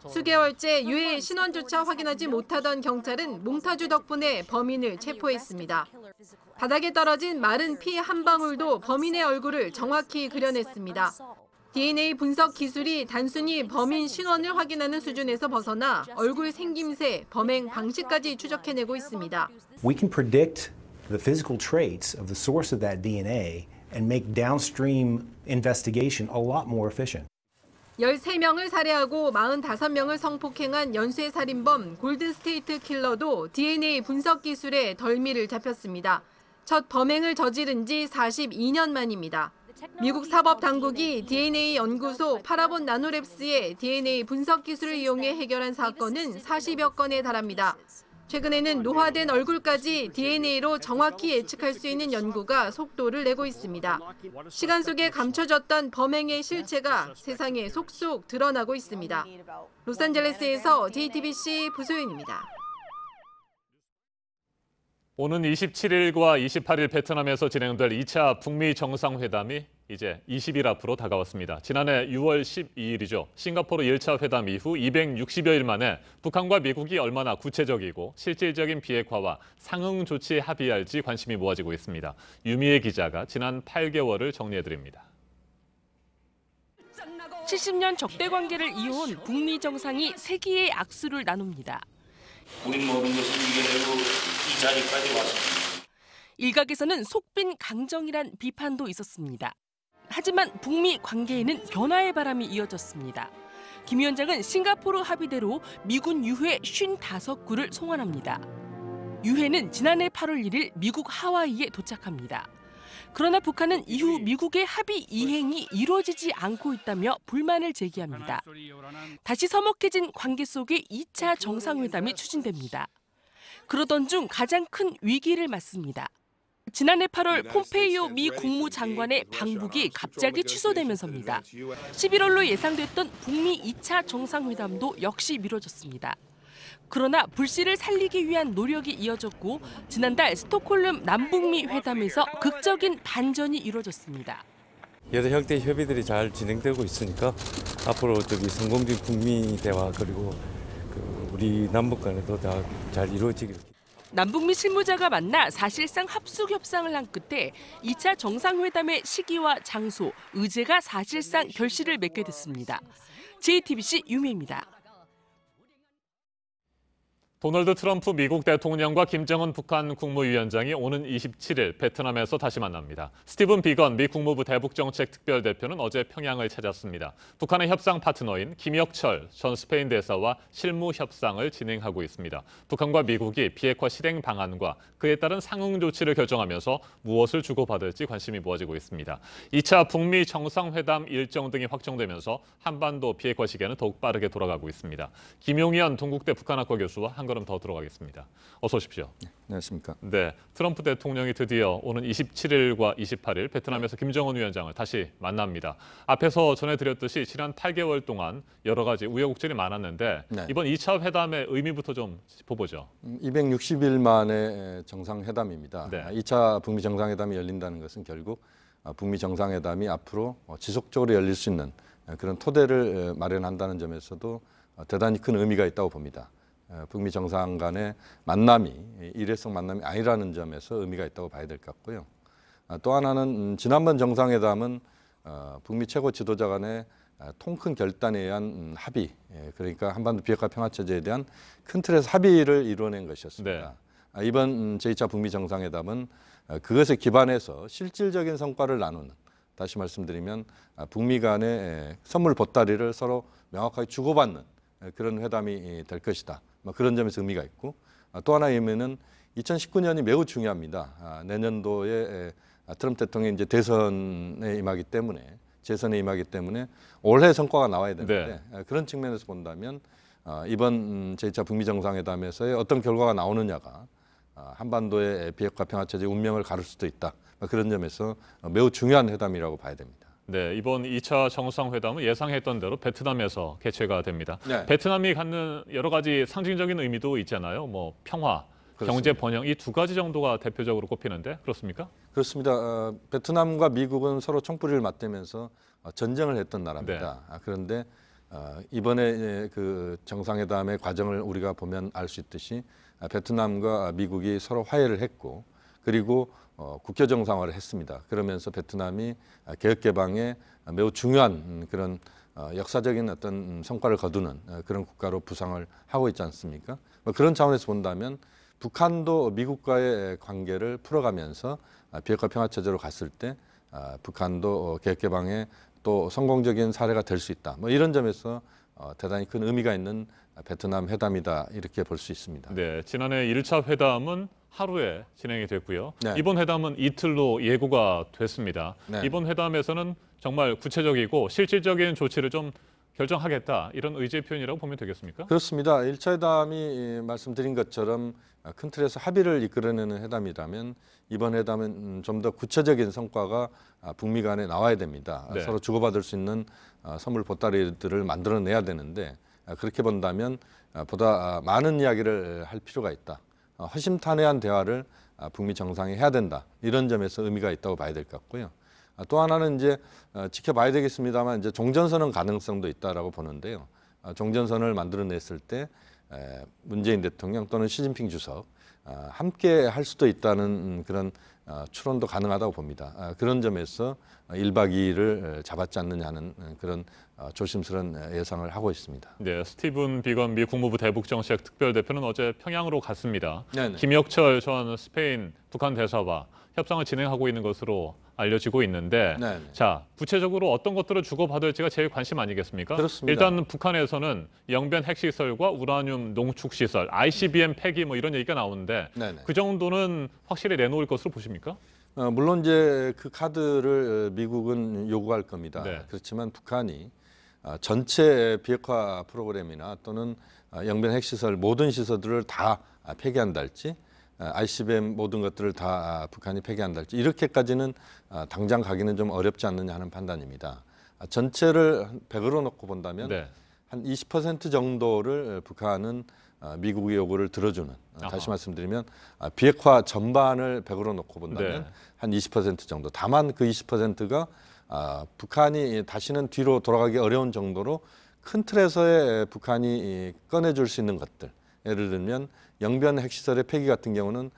수개월째 유해 신원조차 확인하지 못하던 경찰은 몽타주 덕분에 범인을 체포했습니다. 바닥에 떨어진 마른 피 한 방울도 범인의 얼굴을 정확히 그려냈습니다. DNA 분석 기술이 단순히 범인 신원을 확인하는 수준에서 벗어나 얼굴 생김새, 범행 방식까지 추적해내고 있습니다. We can predict the physical traits of the source of that DNA and make downstream investigation a lot more efficient. 13명을 살해하고 45명을 성폭행한 연쇄살인범 골든스테이트 킬러도 DNA 분석 기술에 덜미를 잡혔습니다. 첫 범행을 저지른 지 42년 만입니다. 미국 사법당국이 DNA 연구소 파라본 나노랩스의 DNA 분석 기술을 이용해 해결한 사건은 40여 건에 달합니다. 최근에는 노화된 얼굴까지 DNA로 정확히 예측할 수 있는 연구가 속도를 내고 있습니다. 시간 속에 감춰졌던 범행의 실체가 세상에 속속 드러나고 있습니다. 로스앤젤레스에서 JTBC 부소연입니다. 오는 27일과 28일 베트남에서 진행될 2차 북미 정상회담이 이제 20일 앞으로 다가왔습니다. 지난해 6월 12일이죠. 싱가포르 1차 회담 이후 260여일 만에 북한과 미국이 얼마나 구체적이고 실질적인 비핵화와 상응 조치에 합의할지 관심이 모아지고 있습니다. 유미애 기자가 지난 8개월을 정리해드립니다. 70년 적대 관계를 이어온 북미 정상이 세기의 악수를 나눕니다. 우린 모든 것을 이겨내고 이 자리까지 왔습니다. 일각에서는 속빈 강정이란 비판도 있었습니다. 하지만 북미 관계에는 변화의 바람이 이어졌습니다. 김 위원장은 싱가포르 합의대로 미군 유해 55구를 송환합니다. 유해는 지난해 8월 1일 미국 하와이에 도착합니다. 그러나 북한은 이후 미국의 합의 이행이 이루어지지 않고 있다며 불만을 제기합니다. 다시 서먹해진 관계 속에 2차 정상회담이 추진됩니다. 그러던 중 가장 큰 위기를 맞습니다. 지난해 8월 폼페이오 미 국무장관의 방북이 갑자기 취소되면서입니다. 11월로 예상됐던 북미 2차 정상회담도 역시 미뤄졌습니다. 그러나 불씨를 살리기 위한 노력이 이어졌고 지난달 스톡홀름 남북미 회담에서 극적인 반전이 이루어졌습니다. 여러 형태의 협의들이 잘 진행되고 있으니까 앞으로 성공적인 북미 대화 그리고 우리 남북 간에도 다 잘 이루어지길. 남북미 실무자가 만나 사실상 합숙 협상을 한 끝에 2차 정상회담의 시기와 장소, 의제가 사실상 결실을 맺게 됐습니다. JTBC 유미입니다. 도널드 트럼프 미국 대통령과 김정은 북한 국무위원장이 오는 27일 베트남에서 다시 만납니다. 스티븐 비건 미 국무부 대북정책 특별대표는 어제 평양을 찾았습니다. 북한의 협상 파트너인 김혁철 전 스페인 대사와 실무 협상을 진행하고 있습니다. 북한과 미국이 비핵화 실행 방안과 그에 따른 상응 조치를 결정하면서 무엇을 주고받을지 관심이 모아지고 있습니다. 2차 북미 정상회담 일정 등이 확정되면서 한반도 비핵화 시기에는 더욱 빠르게 돌아가고 있습니다. 김용현 동국대 북한학과 교수와 한 걸음 더 들어가겠습니다. 어서 오십시오. 네, 안녕하십니까. 네, 트럼프 대통령이 드디어 오는 27일과 28일 베트남에서 김정은 위원장을 다시 만납니다. 앞에서 전해드렸듯이 지난 8개월 동안 여러 가지 우여곡절이 많았는데 네. 이번 2차 회담의 의미부터 좀 짚어보죠. 260일 만에 정상회담입니다. 네. 2차 북미 정상회담이 열린다는 것은 결국 북미 정상회담이 앞으로 지속적으로 열릴 수 있는 그런 토대를 마련한다는 점에서도 대단히 큰 의미가 있다고 봅니다. 북미 정상 간의 만남이 일회성 만남이 아니라는 점에서 의미가 있다고 봐야 될 것 같고요. 또 하나는 지난번 정상회담은 북미 최고 지도자 간의 통큰 결단에 의한 합의, 그러니까 한반도 비핵화 평화체제에 대한 큰 틀에서 합의를 이뤄낸 것이었습니다. 네. 이번 제2차 북미 정상회담은 그것에 기반해서 실질적인 성과를 나누는, 다시 말씀드리면 북미 간의 선물 보따리를 서로 명확하게 주고받는 그런 회담이 될 것이다. 그런 점에서 의미가 있고, 또 하나의 의미는 2019년이 매우 중요합니다. 내년도에 트럼프 대통령이 이제 대선에 임하기 때문에, 재선에 임하기 때문에 올해 성과가 나와야 되는데 그런 측면에서 본다면 이번 제2차 북미 정상회담에서의 어떤 결과가 나오느냐가 한반도의 비핵화 평화체제 운명을 가를 수도 있다. 그런 점에서 매우 중요한 회담이라고 봐야 됩니다. 네, 이번 2차 정상회담은 예상했던 대로 베트남에서 개최가 됩니다. 네. 베트남이 갖는 여러 가지 상징적인 의미도 있잖아요. 뭐 평화, 그렇습니다. 경제 번영 이 두 가지 정도가 대표적으로 꼽히는데 그렇습니까? 그렇습니다. 베트남과 미국은 서로 총뿌리를 맞대면서 전쟁을 했던 나라입니다. 네. 그런데 이번에 그 정상회담의 과정을 우리가 보면 알 수 있듯이 베트남과 미국이 서로 화해를 했고, 그리고 국교 정상화를 했습니다. 그러면서 베트남이 개혁 개방에 매우 중요한 그런 역사적인 어떤 성과를 거두는 그런 국가로 부상을 하고 있지 않습니까? 그런 차원에서 본다면 북한도 미국과의 관계를 풀어가면서 비핵화 평화 체제로 갔을 때 북한도 개혁 개방에 또 성공적인 사례가 될 수 있다. 뭐 이런 점에서 대단히 큰 의미가 있는 베트남 회담이다 이렇게 볼 수 있습니다. 네, 지난해 1차 회담은 하루에 진행이 됐고요. 네. 이번 회담은 이틀로 예고가 됐습니다. 네. 이번 회담에서는 정말 구체적이고 실질적인 조치를 좀 결정하겠다 이런 의지의 표현이라고 보면 되겠습니까? 그렇습니다. 1차 회담이 말씀드린 것처럼 큰 틀에서 합의를 이끌어내는 회담이라면 이번 회담은 좀 더 구체적인 성과가 북미 간에 나와야 됩니다. 네. 서로 주고받을 수 있는 선물 보따리들을 만들어내야 되는데 그렇게 본다면 보다 많은 이야기를 할 필요가 있다. 허심탄회한 대화를 북미 정상이 해야 된다. 이런 점에서 의미가 있다고 봐야 될 것 같고요. 또 하나는 이제 지켜봐야 되겠습니다만 이제 종전선언 가능성도 있다라고 보는데요. 종전선언을 만들어냈을 때 문재인 대통령 또는 시진핑 주석 함께 할 수도 있다는 그런 추론도 가능하다고 봅니다. 그런 점에서 1박 2일을 잡았지 않느냐 하는 그런 조심스러운 예상을 하고 있습니다. 네, 스티븐 비건 미 국무부 대북정책 특별대표는 어제 평양으로 갔습니다. 네네. 김혁철 전 스페인 북한 대사와 협상을 진행하고 있는 것으로 알려지고 있는데 네네. 자, 구체적으로 어떤 것들을 주고받을지가 제일 관심 아니겠습니까? 그렇습니다. 일단 북한에서는 영변 핵시설과 우라늄 농축시설, ICBM 폐기 뭐 이런 얘기가 나오는데 네네. 그 정도는 확실히 내놓을 것으로 보십니까? 물론 이제 그 카드를 미국은 요구할 겁니다. 네. 그렇지만 북한이 전체 비핵화 프로그램이나 또는 영변 핵시설 모든 시설들을 다 폐기한다 할지 ICBM 모든 것들을 다 북한이 폐기한다 할지 이렇게까지는 당장 가기는 좀 어렵지 않느냐 하는 판단입니다. 전체를 100으로 놓고 본다면 네. 한 20% 정도를 북한은 미국의 요구를 들어주는 다시 말씀드리면 비핵화 전반을 100으로 놓고 본다면 네. 한 20% 정도. 다만 그 20%가 북한이 다시는 뒤로 돌아가기 어려운 정도로 큰 틀에서의 북한이 꺼내줄 수 있는 것들. 예를 들면 영변 핵시설의 폐기 같은 경우는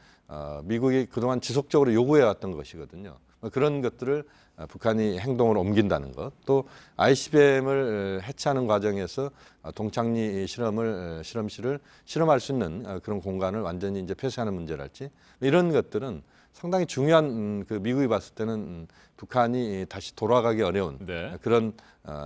미국이 그동안 지속적으로 요구해왔던 것이거든요. 그런 것들을 북한이 행동으로 옮긴다는 것, 또 ICBM을 해체하는 과정에서 동창리 실험실을 실험할 수 있는 그런 공간을 완전히 이제 폐쇄하는 문제랄지 이런 것들은 상당히 중요한 그 미국이 봤을 때는 북한이 다시 돌아가기 어려운 네. 그런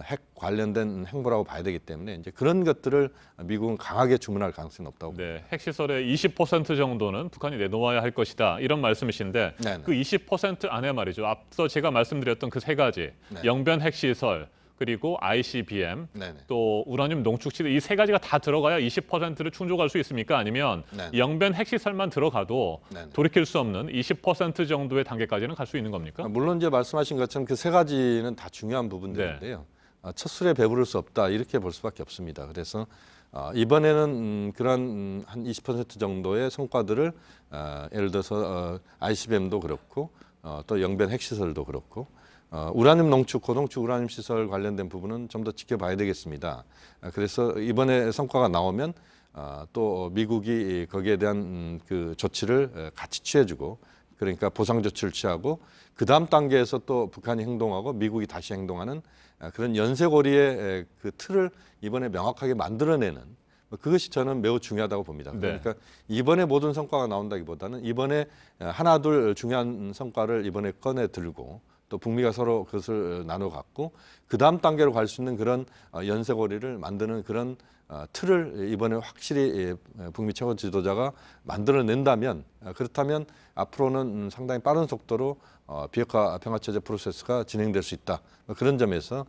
핵 관련된 행보라고 봐야 되기 때문에 이제 그런 것들을 미국은 강하게 주문할 가능성이 높다고 봅니다. 네, 핵시설의 20% 정도는 북한이 내놓아야 할 것이다 이런 말씀이신데 네네. 그 20% 안에 말이죠. 앞서 제가 말씀드렸던 그 세 가지 네. 영변 핵시설 그리고 ICBM 네네. 또 우라늄 농축시설 이 세 가지가 다 들어가야 20%를 충족할 수 있습니까? 아니면 네네. 영변 핵시설만 들어가도 네네. 돌이킬 수 없는 20% 정도의 단계까지는 갈 수 있는 겁니까? 물론 이제 말씀하신 것처럼 그 세 가지는 다 중요한 부분들인데요. 첫 술에 배부를 수 없다 이렇게 볼 수밖에 없습니다. 그래서 이번에는 그런 한 20% 정도의 성과들을 예를 들어서 ICBM도 그렇고 또 영변 핵시설도 그렇고 우라늄 농축, 고농축 우라늄 시설 관련된 부분은 좀 더 지켜봐야 되겠습니다. 그래서 이번에 성과가 나오면 또 미국이 거기에 대한 그 조치를 같이 취해주고 그러니까 보상 조치를 취하고 그 다음 단계에서 또 북한이 행동하고 미국이 다시 행동하는 그런 연쇄고리의 그 틀을 이번에 명확하게 만들어내는 그것이 저는 매우 중요하다고 봅니다. 네. 그러니까 이번에 모든 성과가 나온다기보다는 이번에 하나 둘 중요한 성과를 이번에 꺼내 들고 또 북미가 서로 그것을 나눠 갖고 그 다음 단계로 갈 수 있는 그런 연쇄고리를 만드는 그런 틀을 이번에 확실히 북미 최고 지도자가 만들어낸다면 그렇다면 앞으로는 상당히 빠른 속도로 비핵화 평화체제 프로세스가 진행될 수 있다. 그런 점에서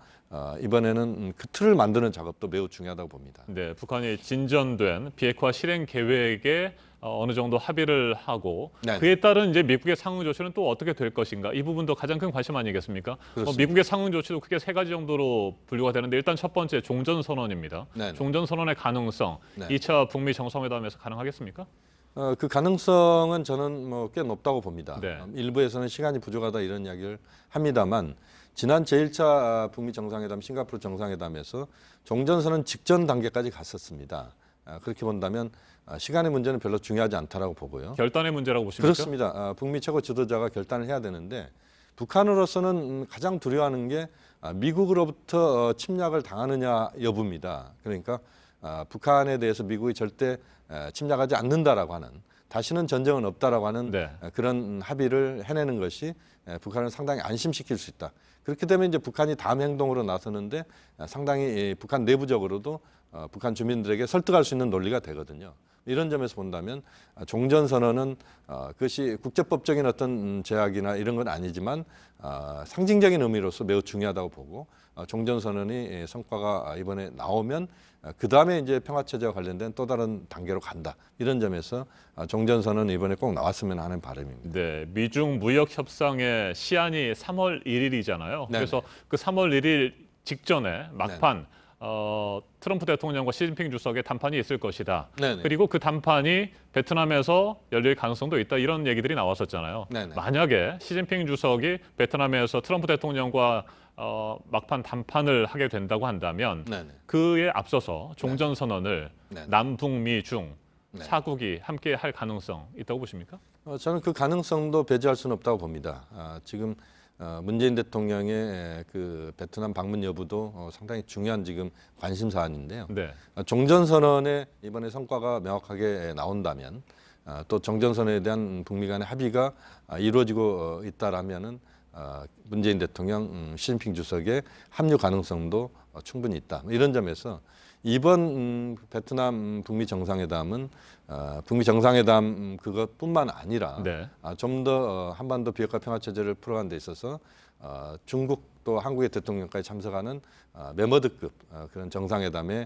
이번에는 그 틀을 만드는 작업도 매우 중요하다고 봅니다. 네, 북한이 진전된 비핵화 실행 계획에 어느 정도 합의를 하고 네네. 그에 따른 이제 미국의 상응 조치는 또 어떻게 될 것인가 이 부분도 가장 큰 관심 아니겠습니까? 미국의 상응 조치도 크게 세 가지 정도로 분류가 되는데 일단 첫 번째 종전 선언입니다. 네네. 종전 선언의 가능성, 네. 2차 북미 정상회담에서 가능하겠습니까? 그 가능성은 저는 뭐 꽤 높다고 봅니다. 네. 일부에서는 시간이 부족하다 이런 이야기를 합니다만 지난 제1차 북미 정상회담, 싱가포르 정상회담에서 종전선언 직전 단계까지 갔었습니다. 그렇게 본다면 시간의 문제는 별로 중요하지 않다라고 보고요. 결단의 문제라고 보십니까? 그렇습니다. 북미 최고 지도자가 결단을 해야 되는데 북한으로서는 가장 두려워하는 게 미국으로부터 침략을 당하느냐 여부입니다. 그러니까 북한에 대해서 미국이 절대 침략하지 않는다라고 하는 다시는 전쟁은 없다라고 하는 네. 그런 합의를 해내는 것이 북한을 상당히 안심시킬 수 있다. 그렇게 되면 이제 북한이 다음 행동으로 나서는데 상당히 북한 내부적으로도 북한 주민들에게 설득할 수 있는 논리가 되거든요. 이런 점에서 본다면 종전선언은 그것이 국제법적인 어떤 제약이나 이런 건 아니지만 상징적인 의미로서 매우 중요하다고 보고 종전선언이 성과가 이번에 나오면 그 다음에 이제 평화체제와 관련된 또 다른 단계로 간다. 이런 점에서 종전선언은 이번에 꼭 나왔으면 하는 바람입니다. 네, 미중 무역 협상의 시한이 3월 1일이잖아요. 네네. 그래서 그 3월 1일 직전에 막판 트럼프 대통령과 시진핑 주석의 담판이 있을 것이다. 네네. 그리고 그 담판이 베트남에서 열릴 가능성도 있다. 이런 얘기들이 나왔었잖아요. 네네. 만약에 시진핑 주석이 베트남에서 트럼프 대통령과 막판 담판을 하게 된다고 한다면 네네. 그에 앞서서 종전선언을 네네. 남북미 중 네. 사국이 함께 할 가능성 있다고 보십니까? 저는 그 가능성도 배제할 수는 없다고 봅니다. 지금 문재인 대통령의 그 베트남 방문 여부도 상당히 중요한 지금 관심 사안인데요. 네. 종전선언에 이번에 성과가 명확하게 나온다면 또 종전선언에 대한 북미 간의 합의가 이루어지고 있다라면은 문재인 대통령, 시진핑 주석의 합류 가능성도 충분히 있다. 이런 점에서 이번 베트남 북미 정상회담은 북미 정상회담 그것뿐만 아니라 네. 좀 더 한반도 비핵화 평화 체제를 풀어가는 데 있어서 중국 또 한국의 대통령까지 참석하는 메머드급 그런 정상회담의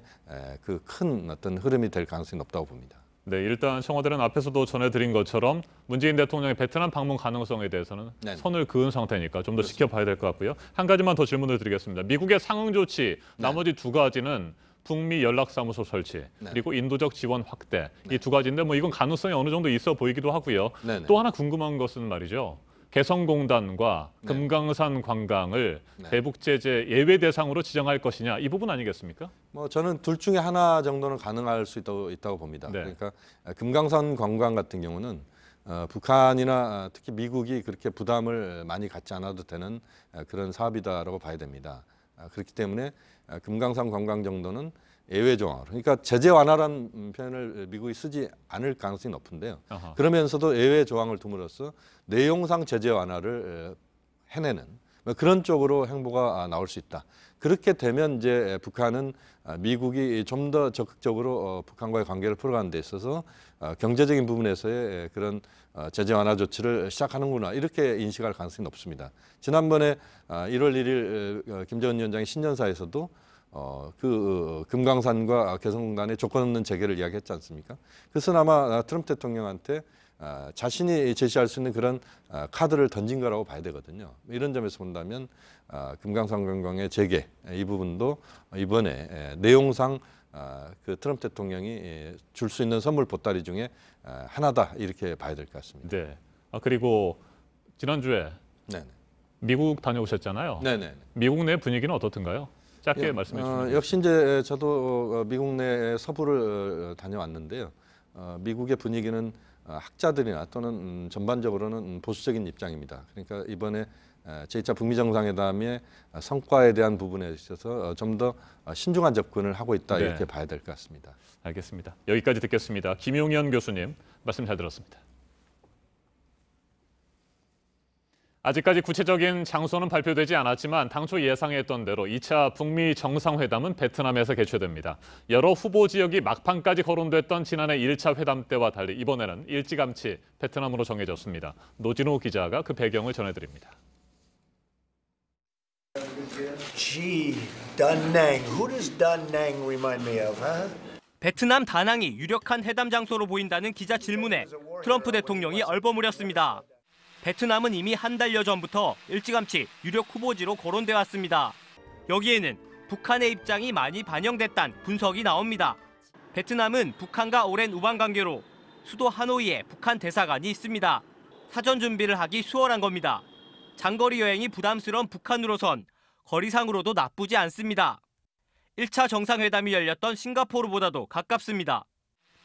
그 큰 어떤 흐름이 될 가능성이 높다고 봅니다. 네, 일단 청와대는 앞에서도 전해드린 것처럼 문재인 대통령의 베트남 방문 가능성에 대해서는 네네. 선을 그은 상태니까 좀 더 지켜봐야 될 것 같고요. 한 가지만 더 질문을 드리겠습니다. 미국의 상응 조치, 나머지 두 가지는 북미 연락사무소 설치, 그리고 인도적 지원 확대, 이 두 가지인데 뭐 이건 가능성이 어느 정도 있어 보이기도 하고요. 네네. 또 하나 궁금한 것은 말이죠. 개성공단과 금강산 관광을 대북 제재 예외 대상으로 지정할 것이냐, 이 부분 아니겠습니까? 뭐 저는 둘 중에 하나 정도는 가능할 수 있다고 봅니다. 네. 그러니까 금강산 관광 같은 경우는 북한이나 특히 미국이 그렇게 부담을 많이 갖지 않아도 되는 그런 사업이다라고 봐야 됩니다. 그렇기 때문에 금강산 관광 정도는 예외 조항으로, 그러니까 제재 완화라는 표현을 미국이 쓰지 않을 가능성이 높은데요. 아하. 그러면서도 예외 조항을 둠으로써 내용상 제재 완화를 해내는 그런 쪽으로 행보가 나올 수 있다. 그렇게 되면 이제 북한은 미국이 좀 더 적극적으로 북한과의 관계를 풀어가는 데 있어서 경제적인 부분에서의 그런 제재 완화 조치를 시작하는구나, 이렇게 인식할 가능성이 높습니다. 지난번에 1월 1일 김정은 위원장이 신년사에서도 그 금강산과 개성공단의 조건 없는 재개를 이야기했지 않습니까? 그래서 아마 트럼프 대통령한테 자신이 제시할 수 있는 그런 카드를 던진 거라고 봐야 되거든요. 이런 점에서 본다면 금강산 관광의 재개, 이 부분도 이번에 내용상 그 트럼프 대통령이 줄 수 있는 선물 보따리 중에 하나다, 이렇게 봐야 될 것 같습니다. 네. 그리고 지난주에 네네. 미국 다녀오셨잖아요. 네네. 미국 내 분위기는 어떻든가요? 짧게 말씀해 주시면. 역시 이제 저도 미국 내 서부를 다녀왔는데요. 미국의 분위기는 학자들이나 또는 전반적으로는 보수적인 입장입니다. 그러니까 이번에 제2차 북미 정상회담의 성과에 대한 부분에 있어서 좀 더 신중한 접근을 하고 있다, 이렇게 봐야 될 것 같습니다. 알겠습니다. 여기까지 듣겠습니다. 김용현 교수님 말씀 잘 들었습니다. 아직까지 구체적인 장소는 발표되지 않았지만 당초 예상했던 대로 2차 북미 정상회담은 베트남에서 개최됩니다. 여러 후보 지역이 막판까지 거론됐던 지난해 1차 회담 때와 달리 이번에는 일찌감치 베트남으로 정해졌습니다. 노진호 기자가 그 배경을 전해드립니다. Gee, Da Nang. Who does Da Nang remind me of, huh? 베트남 다낭이 유력한 회담 장소로 보인다는 기자 질문에 트럼프 대통령이 얼버무렸습니다. 베트남은 이미 한 달여 전부터 일찌감치 유력 후보지로 거론돼 왔습니다. 여기에는 북한의 입장이 많이 반영됐다는 분석이 나옵니다. 베트남은 북한과 오랜 우방 관계로 수도 하노이에 북한 대사관이 있습니다. 사전 준비를 하기 수월한 겁니다. 장거리 여행이 부담스러운 북한으로선 거리상으로도 나쁘지 않습니다. 1차 정상회담이 열렸던 싱가포르보다도 가깝습니다.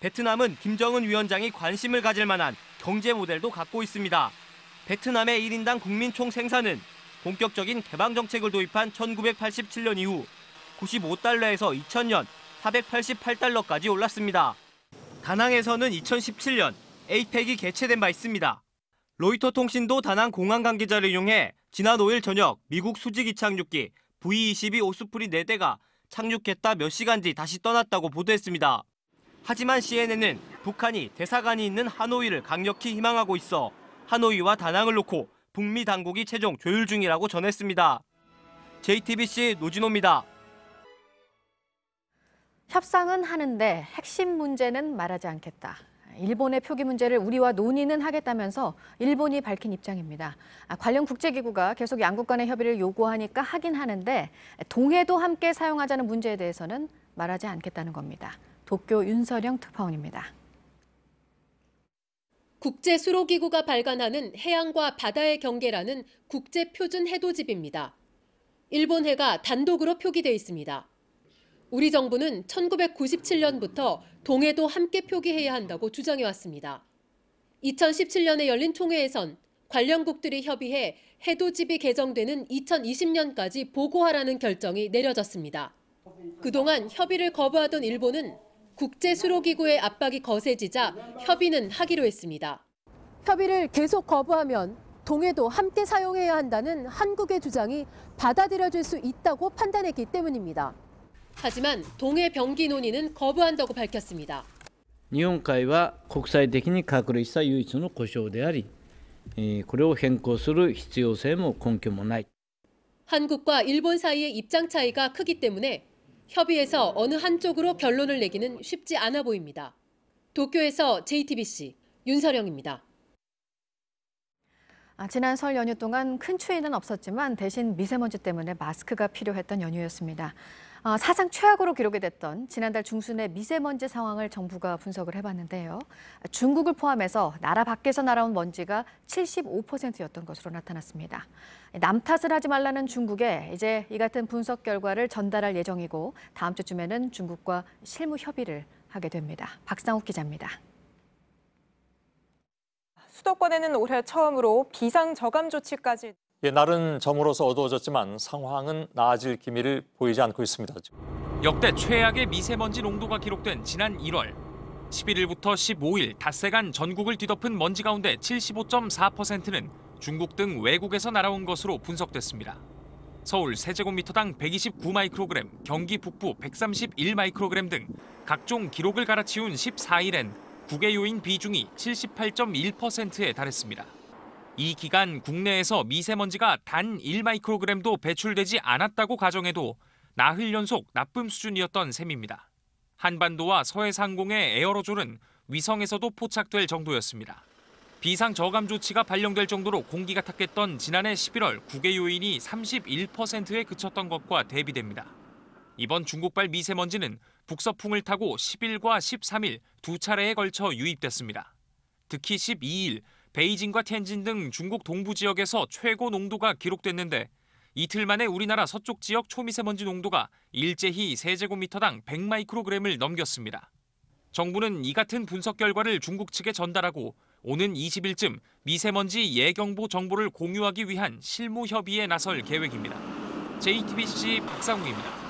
베트남은 김정은 위원장이 관심을 가질 만한 경제 모델도 갖고 있습니다. 베트남의 1인당 국민 총 생산은 본격적인 개방 정책을 도입한 1987년 이후 95달러에서 2000년 488달러까지 올랐습니다. 다낭에서는 2017년 에이펙이 개최된 바 있습니다. 로이터 통신도 다낭 공항 관계자를 이용해 지난 5일 저녁 미국 수직 이착륙기 V-22 오스프리 4대가 착륙했다 몇 시간 뒤 다시 떠났다고 보도했습니다. 하지만 CNN은 북한이 대사관이 있는 하노이를 강력히 희망하고 있어 하노이와 다낭을 놓고 북미 당국이 최종 조율 중이라고 전했습니다. JTBC 노진호입니다. 협상은 하는데 핵심 문제는 말하지 않겠다. 일본의 표기 문제를 우리와 논의는 하겠다면서 일본이 밝힌 입장입니다. 관련 국제기구가 계속 양국 간의 협의를 요구하니까 하긴 하는데 동해도 함께 사용하자는 문제에 대해서는 말하지 않겠다는 겁니다. 도쿄 윤서령 특파원입니다. 국제수로기구가 발간하는 해양과 바다의 경계라는 국제표준 해도집입니다. 일본 해가 단독으로 표기돼 있습니다. 우리 정부는 1997년부터 동해도 함께 표기해야 한다고 주장해왔습니다. 2017년에 열린 총회에선 관련국들이 협의해 해도집이 개정되는 2020년까지 보고하라는 결정이 내려졌습니다. 그동안 협의를 거부하던 일본은 국제수로기구의 압박이 거세지자 협의는 하기로 했습니다. 협의를 계속 거부하면 동해도 함께 사용해야 한다는 한국의 주장이 받아들여질 수 있다고 판단했기 때문입니다. 하지만 동해 병기 논의는 거부한다고 밝혔습니다. 日本海は国際的に確立した唯一の故障であり、これを変更する必要性も根拠もない。 한국과 일본 사이의 입장 차이가 크기 때문에 협의에서 어느 한쪽으로 결론을 내기는 쉽지 않아 보입니다. 도쿄에서 JTBC 윤서령입니다. 지난 설 연휴 동안 큰 추위는 없었지만 대신 미세먼지 때문에 마스크가 필요했던 연휴였습니다. 사상 최악으로 기록이 됐던 지난달 중순의 미세먼지 상황을 정부가 분석을 해봤는데요. 중국을 포함해서 나라 밖에서 날아온 먼지가 75%였던 것으로 나타났습니다. 남 탓을 하지 말라는 중국에 이제 이 같은 분석 결과를 전달할 예정이고 다음 주쯤에는 중국과 실무 협의를 하게 됩니다. 박상욱 기자입니다. 수도권에는 올해 처음으로 비상저감 조치까지. 날은 저물어서 어두워졌지만 상황은 나아질 기미를 보이지 않고 있습니다. 역대 최악의 미세먼지 농도가 기록된 지난 1월. 11일부터 15일 닷새간 전국을 뒤덮은 먼지 가운데 75.4%는 중국 등 외국에서 날아온 것으로 분석됐습니다. 서울 세제곱미터당 129마이크로그램, 경기 북부 131마이크로그램 등 각종 기록을 갈아치운 14일엔 국외 요인 비중이 78.1%에 달했습니다. 이 기간 국내에서 미세먼지가 단 1마이크로그램도 배출되지 않았다고 가정해도 나흘 연속 나쁨 수준이었던 셈입니다. 한반도와 서해상공의 에어로졸은 위성에서도 포착될 정도였습니다. 비상저감 조치가 발령될 정도로 공기가 탁했던 지난해 11월 국외 요인이 31%에 그쳤던 것과 대비됩니다. 이번 중국발 미세먼지는 북서풍을 타고 10일과 13일 두 차례에 걸쳐 유입됐습니다. 특히 12일 베이징과 텐진 등 중국 동부 지역에서 최고 농도가 기록됐는데 이틀 만에 우리나라 서쪽 지역 초미세먼지 농도가 일제히 세제곱미터당 100마이크로그램을 넘겼습니다. 정부는 이 같은 분석 결과를 중국 측에 전달하고 오는 20일쯤 미세먼지 예경보 정보를 공유하기 위한 실무 협의에 나설 계획입니다. JTBC 박상욱입니다.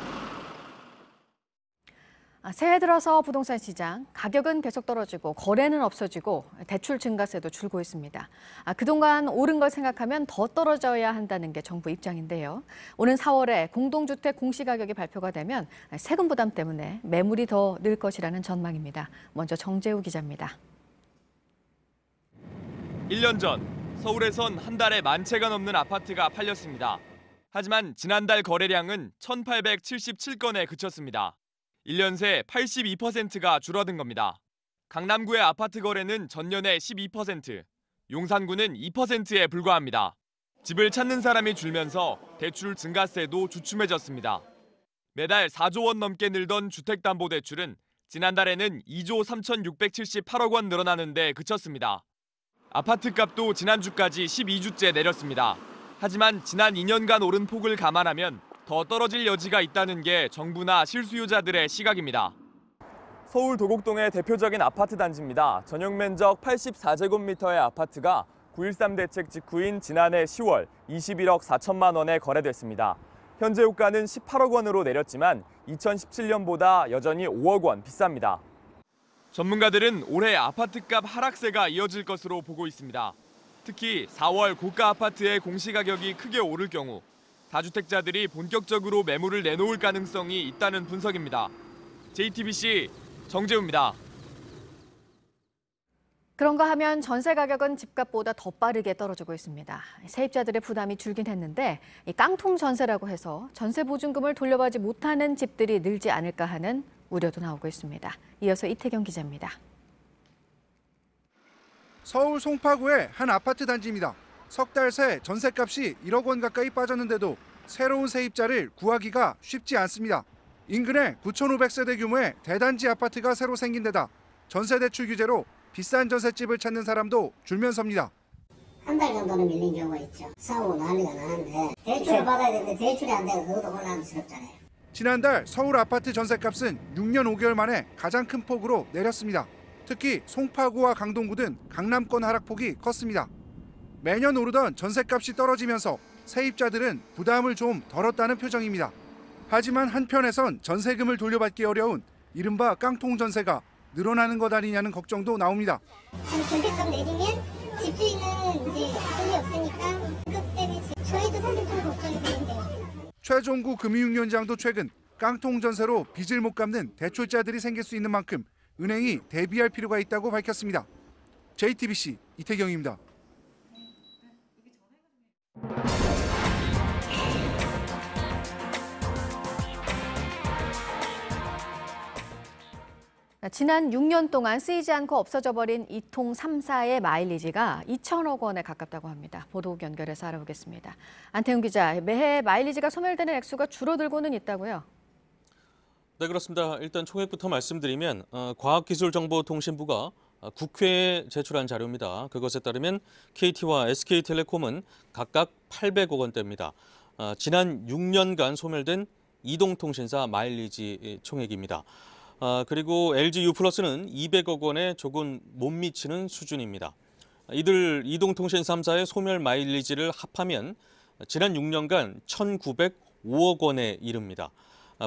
새해 들어서 부동산 시장 가격은 계속 떨어지고 거래는 없어지고 대출 증가세도 줄고 있습니다. 그동안 오른 걸 생각하면 더 떨어져야 한다는 게 정부 입장인데요. 오는 4월에 공동주택 공시가격이 발표가 되면 세금 부담 때문에 매물이 더 늘 것이라는 전망입니다. 먼저 정재우 기자입니다. 1년 전 서울에선 한 달에 10,000채가 넘는 아파트가 팔렸습니다. 하지만 지난달 거래량은 1,877건에 그쳤습니다. 1년 새 82%가 줄어든 겁니다. 강남구의 아파트 거래는 전년의 12%, 용산구는 2%에 불과합니다. 집을 찾는 사람이 줄면서 대출 증가세도 주춤해졌습니다. 매달 4조 원 넘게 늘던 주택담보대출은 지난달에는 2조 3,678억 원 늘어나는데 그쳤습니다. 아파트값도 지난주까지 12주째 내렸습니다. 하지만 지난 2년간 오른 폭을 감안하면 더 떨어질 여지가 있다는 게 정부나 실수요자들의 시각입니다. 서울 도곡동의 대표적인 아파트 단지입니다. 전용 면적 84제곱미터의 아파트가 9.13 대책 직후인 지난해 10월 21억 4천만 원에 거래됐습니다. 현재 호가는 18억 원으로 내렸지만 2017년보다 여전히 5억 원 비쌉니다. 전문가들은 올해 아파트값 하락세가 이어질 것으로 보고 있습니다. 특히 4월 고가 아파트의 공시가격이 크게 오를 경우 다주택자들이 본격적으로 매물을 내놓을 가능성이 있다는 분석입니다. JTBC 정재우입니다. 그런가 하면 전세 가격은 집값보다 더 빠르게 떨어지고 있습니다. 세입자들의 부담이 줄긴 했는데 이 깡통 전세라고 해서 전세 보증금을 돌려받지 못하는 집들이 늘지 않을까 하는 우려도 나오고 있습니다. 이어서 이태경 기자입니다. 서울 송파구의 한 아파트 단지입니다. 석 달 새 전세값이 1억 원 가까이 빠졌는데도 새로운 세입자를 구하기가 쉽지 않습니다. 인근에 9,500세대 규모의 대단지 아파트가 새로 생긴 데다 전세 대출 규제로 비싼 전셋집을 찾는 사람도 줄면섭니다. 한 달 정도는 밀린 경우가 있죠. 싸우고 난리가 나는데 대출을 받아야 되는데 대출이 안 되고 그것도 혼란스럽잖아요. 지난달 서울 아파트 전셋값은 6년 5개월 만에 가장 큰 폭으로 내렸습니다. 특히 송파구와 강동구 등 강남권 하락폭이 컸습니다. 매년 오르던 전셋값이 떨어지면서 세입자들은 부담을 좀 덜었다는 표정입니다. 하지만 한편에선 전세금을 돌려받기 어려운 이른바 깡통 전세가 늘어나는 것 아니냐는 걱정도 나옵니다. 전세값 내리면 집주인은 이제 돈이 없으니까 그것 때문에 저희도 사실 좀 걱정이 되는데요. 최종구 금융위원장도 최근 깡통 전세로 빚을 못 갚는 대출자들이 생길 수 있는 만큼 은행이 대비할 필요가 있다고 밝혔습니다. JTBC 이태경입니다. 지난 6년 동안 쓰이지 않고 없어져 버린 2통 3사의 마일리지가 2천억 원에 가깝다고 합니다. 보도국 연결해서 알아보겠습니다. 안태훈 기자, 매해 마일리지가 소멸되는 액수가 줄어들고는 있다고요? 네, 그렇습니다. 일단 총액부터 말씀드리면 과학기술정보통신부가 국회에 제출한 자료입니다. 그것에 따르면 KT와 SK텔레콤은 각각 800억 원대입니다. 지난 6년간 소멸된 이동통신사 마일리지 총액입니다. 그리고 LG U+는 200억 원에 조금 못 미치는 수준입니다. 이들 이동통신 3사의 소멸 마일리지를 합하면 지난 6년간 1,905억 원에 이릅니다.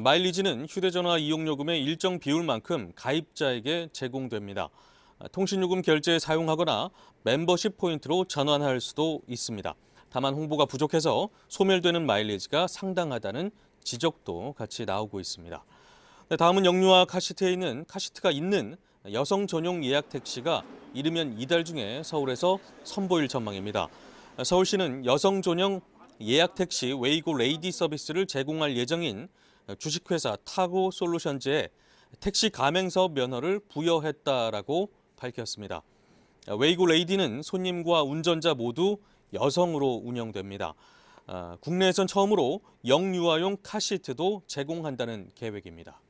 마일리지는 휴대전화 이용요금의 일정 비율만큼 가입자에게 제공됩니다. 통신요금 결제에 사용하거나 멤버십 포인트로 전환할 수도 있습니다. 다만 홍보가 부족해서 소멸되는 마일리지가 상당하다는 지적도 같이 나오고 있습니다. 다음은 역류와 카시트가 있는 여성 전용 예약 택시가 이르면 이달 중에 서울에서 선보일 전망입니다. 서울시는 여성 전용 예약 택시 웨이고 레이디 서비스를 제공할 예정인 주식회사 타고 솔루션즈에 택시 가맹사업 면허를 부여했다라고 밝혔습니다. 웨이고 레이디는 손님과 운전자 모두 여성으로 운영됩니다. 국내에선 처음으로 역류아용 카시트도 제공한다는 계획입니다.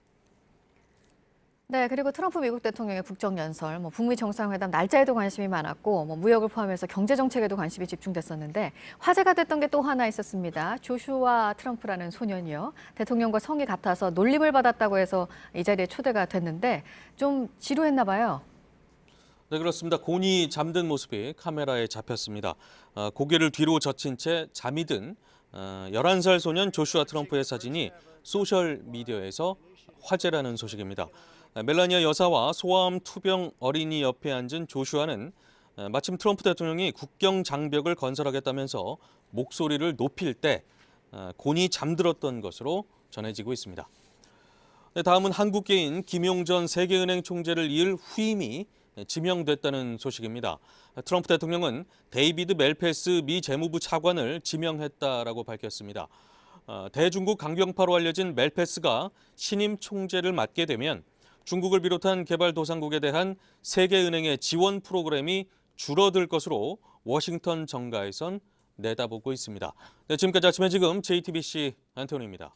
네, 그리고 트럼프 미국 대통령의 국정연설, 북미 정상회담 날짜에도 관심이 많았고 무역을 포함해서 경제정책에도 관심이 집중됐었는데 화제가 됐던 게 또 하나 있었습니다. 조슈아 트럼프라는 소년이요. 대통령과 성이 같아서 놀림을 받았다고 해서 이 자리에 초대가 됐는데 좀 지루했나 봐요. 네, 그렇습니다. 곤히 잠든 모습이 카메라에 잡혔습니다. 고개를 뒤로 젖힌 채 잠이 든 11살 소년 조슈아 트럼프의 사진이 소셜미디어에서 화제라는 소식입니다. 멜라니아 여사와 소아암 투병 어린이 옆에 앉은 조슈아는 마침 트럼프 대통령이 국경 장벽을 건설하겠다면서 목소리를 높일 때 곤히 잠들었던 것으로 전해지고 있습니다. 다음은 한국계인 김용전 세계은행 총재를 이을 후임이 지명됐다는 소식입니다. 트럼프 대통령은 데이비드 멜페스 미 재무부 차관을 지명했다라고 밝혔습니다. 대중국 강경파로 알려진 멜페스가 신임 총재를 맡게 되면 중국을 비롯한 개발도상국에 대한 세계은행의 지원 프로그램이 줄어들 것으로 워싱턴 정가에선 내다보고 있습니다. 네, 지금까지 아침에 지금 JTBC 안태훈입니다.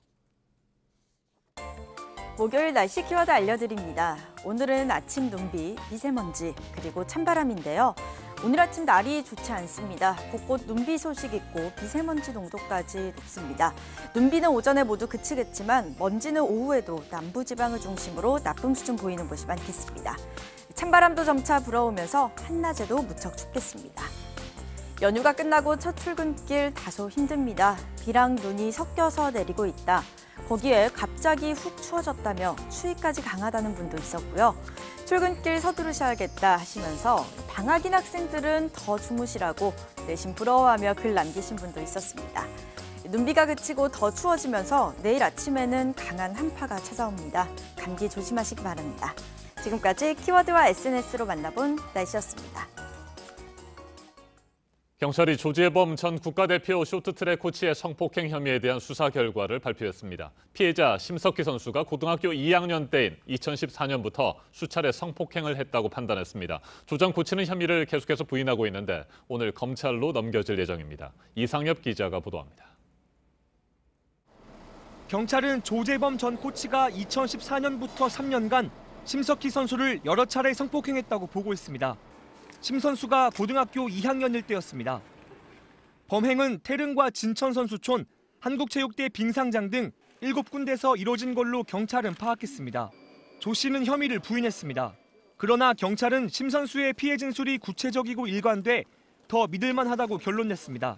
목요일 날씨 키워드 알려드립니다. 오늘은 아침 눈비, 미세먼지, 그리고 찬바람인데요. 오늘 아침 날이 좋지 않습니다. 곳곳 눈비 소식 있고 미세먼지 농도까지 높습니다. 눈비는 오전에 모두 그치겠지만 먼지는 오후에도 남부지방을 중심으로 나쁨 수준 보이는 곳이 많겠습니다. 찬바람도 점차 불어오면서 한낮에도 무척 춥겠습니다. 연휴가 끝나고 첫 출근길 다소 힘듭니다. 비랑 눈이 섞여서 내리고 있다. 거기에 갑자기 훅 추워졌다며 추위까지 강하다는 분도 있었고요. 출근길 서두르셔야겠다 하시면서 방학인 학생들은 더 주무시라고 내심 부러워하며 글 남기신 분도 있었습니다. 눈비가 그치고 더 추워지면서 내일 아침에는 강한 한파가 찾아옵니다. 감기 조심하시기 바랍니다. 지금까지 키워드와 SNS로 만나본 날씨였습니다. 경찰이 조재범 전 국가대표 쇼트트랙 코치의 성폭행 혐의에 대한 수사 결과를 발표했습니다. 피해자 심석희 선수가 고등학교 2학년 때인 2014년부터 수차례 성폭행을 했다고 판단했습니다. 조 전 코치는 혐의를 계속해서 부인하고 있는데 오늘 검찰로 넘겨질 예정입니다. 이상엽 기자가 보도합니다. 경찰은 조재범 전 코치가 2014년부터 3년간 심석희 선수를 여러 차례 성폭행했다고 보고 있습니다. 심 선수가 고등학교 2학년일 때였습니다. 범행은 태릉과 진천선수촌, 한국체육대 빙상장 등 7군데서 이뤄진 걸로 경찰은 파악했습니다. 조 씨는 혐의를 부인했습니다. 그러나 경찰은 심 선수의 피해 진술이 구체적이고 일관돼 더 믿을만하다고 결론냈습니다.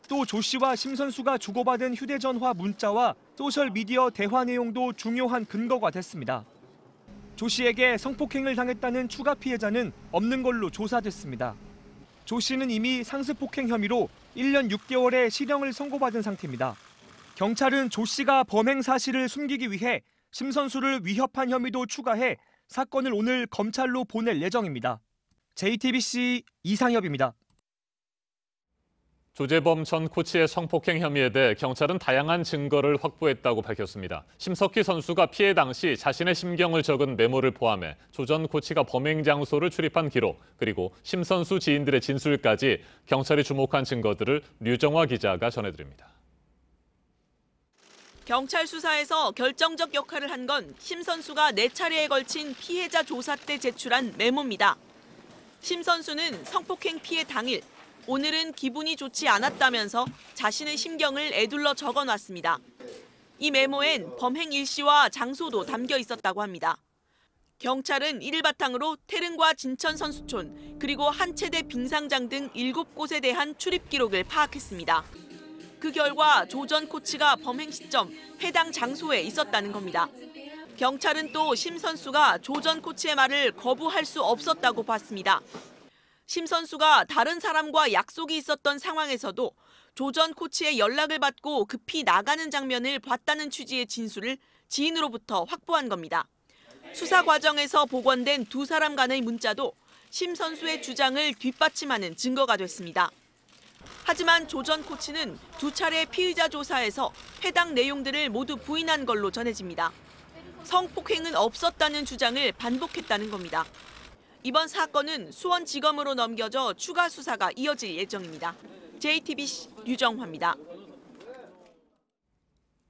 또 조 씨와 심 선수가 주고받은 휴대전화 문자와 소셜미디어 대화 내용도 중요한 근거가 됐습니다. 조 씨에게 성폭행을 당했다는 추가 피해자는 없는 걸로 조사됐습니다. 조 씨는 이미 상습폭행 혐의로 1년 6개월의 실형을 선고받은 상태입니다. 경찰은 조 씨가 범행 사실을 숨기기 위해 심 선수를 위협한 혐의도 추가해 사건을 오늘 검찰로 보낼 예정입니다. JTBC 이상엽입니다. 조재범 전 코치의 성폭행 혐의에 대해 경찰은 다양한 증거를 확보했다고 밝혔습니다. 심석희 선수가 피해 당시 자신의 심경을 적은 메모를 포함해 조 전 코치가 범행 장소를 출입한 기록, 그리고 심 선수 지인들의 진술까지 경찰이 주목한 증거들을 류정화 기자가 전해드립니다. 경찰 수사에서 결정적 역할을 한 건 심 선수가 4차례에 걸친 피해자 조사 때 제출한 메모입니다. 심 선수는 성폭행 피해 당일, 오늘은 기분이 좋지 않았다면서 자신의 심경을 에둘러 적어놨습니다. 이 메모엔 범행 일시와 장소도 담겨 있었다고 합니다. 경찰은 이를 바탕으로 태릉과 진천 선수촌, 그리고 한체대 빙상장 등 7곳에 대한 출입 기록을 파악했습니다. 그 결과 조 전 코치가 범행 시점 해당 장소에 있었다는 겁니다. 경찰은 또 심 선수가 조 전 코치의 말을 거부할 수 없었다고 봤습니다. 심 선수가 다른 사람과 약속이 있었던 상황에서도 조 전 코치의 연락을 받고 급히 나가는 장면을 봤다는 취지의 진술을 지인으로부터 확보한 겁니다. 수사 과정에서 복원된 두 사람 간의 문자도 심 선수의 주장을 뒷받침하는 증거가 됐습니다. 하지만 조 전 코치는 2차례 피의자 조사에서 해당 내용들을 모두 부인한 걸로 전해집니다. 성폭행은 없었다는 주장을 반복했다는 겁니다. 이번 사건은 수원지검으로 넘겨져 추가 수사가 이어질 예정입니다. JTBC 류정화입니다.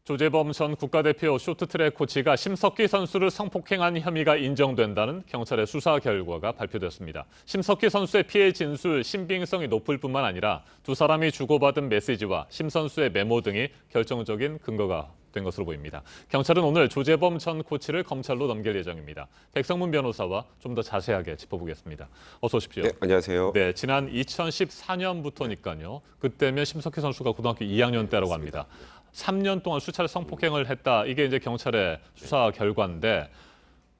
조재범 전 국가대표 쇼트트랙 코치가 심석희 선수를 성폭행한 혐의가 인정된다는 경찰의 수사 결과가 발표됐습니다. 심석희 선수의 피해 진술 신빙성이 높을 뿐만 아니라 두 사람이 주고받은 메시지와 심 선수의 메모 등이 결정적인 근거가 된 것으로 보입니다. 경찰은 오늘 조재범 전 코치를 검찰로 넘길 예정입니다. 백성문 변호사와 좀 더 자세하게 짚어보겠습니다. 어서 오십시오. 네, 안녕하세요. 네, 지난 2014년부터니까요. 그때면 심석희 선수가 고등학교 2학년 때라고 합니다. 3년 동안 수차례 성폭행을 했다. 이게 이제 경찰의 수사 결과인데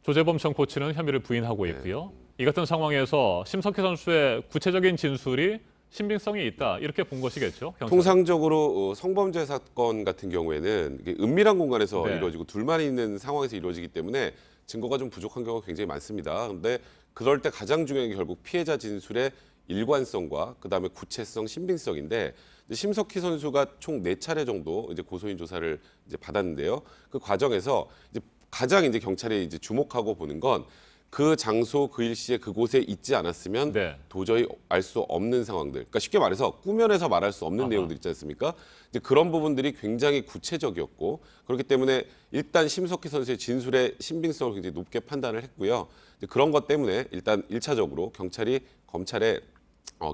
조재범 전 코치는 혐의를 부인하고 있고요. 이 같은 상황에서 심석희 선수의 구체적인 진술이 신빙성이 있다. 이렇게 본 것이겠죠? 경찰은. 통상적으로 성범죄 사건 같은 경우에는 이게 은밀한 공간에서 네. 이루어지고 둘만 있는 상황에서 이루어지기 때문에 증거가 좀 부족한 경우가 굉장히 많습니다. 그런데 그럴 때 가장 중요한 게 결국 피해자 진술의 일관성과 그다음에 구체성, 신빙성인데 심석희 선수가 총 4차례 정도 이제 고소인 조사를 이제 받았는데요. 그 과정에서 이제 가장 이제 경찰이 이제 주목하고 보는 건 그 장소, 그 일시에 그곳에 있지 않았으면 도저히 알 수 없는 상황들. 그러니까 쉽게 말해서 꾸며내서 말할 수 없는 내용들 있지 않습니까? 이제 그런 부분들이 굉장히 구체적이었고 그렇기 때문에 일단 심석희 선수의 진술의 신빙성을 굉장히 높게 판단을 했고요. 이제 그런 것 때문에 일단 1차적으로 경찰이 검찰에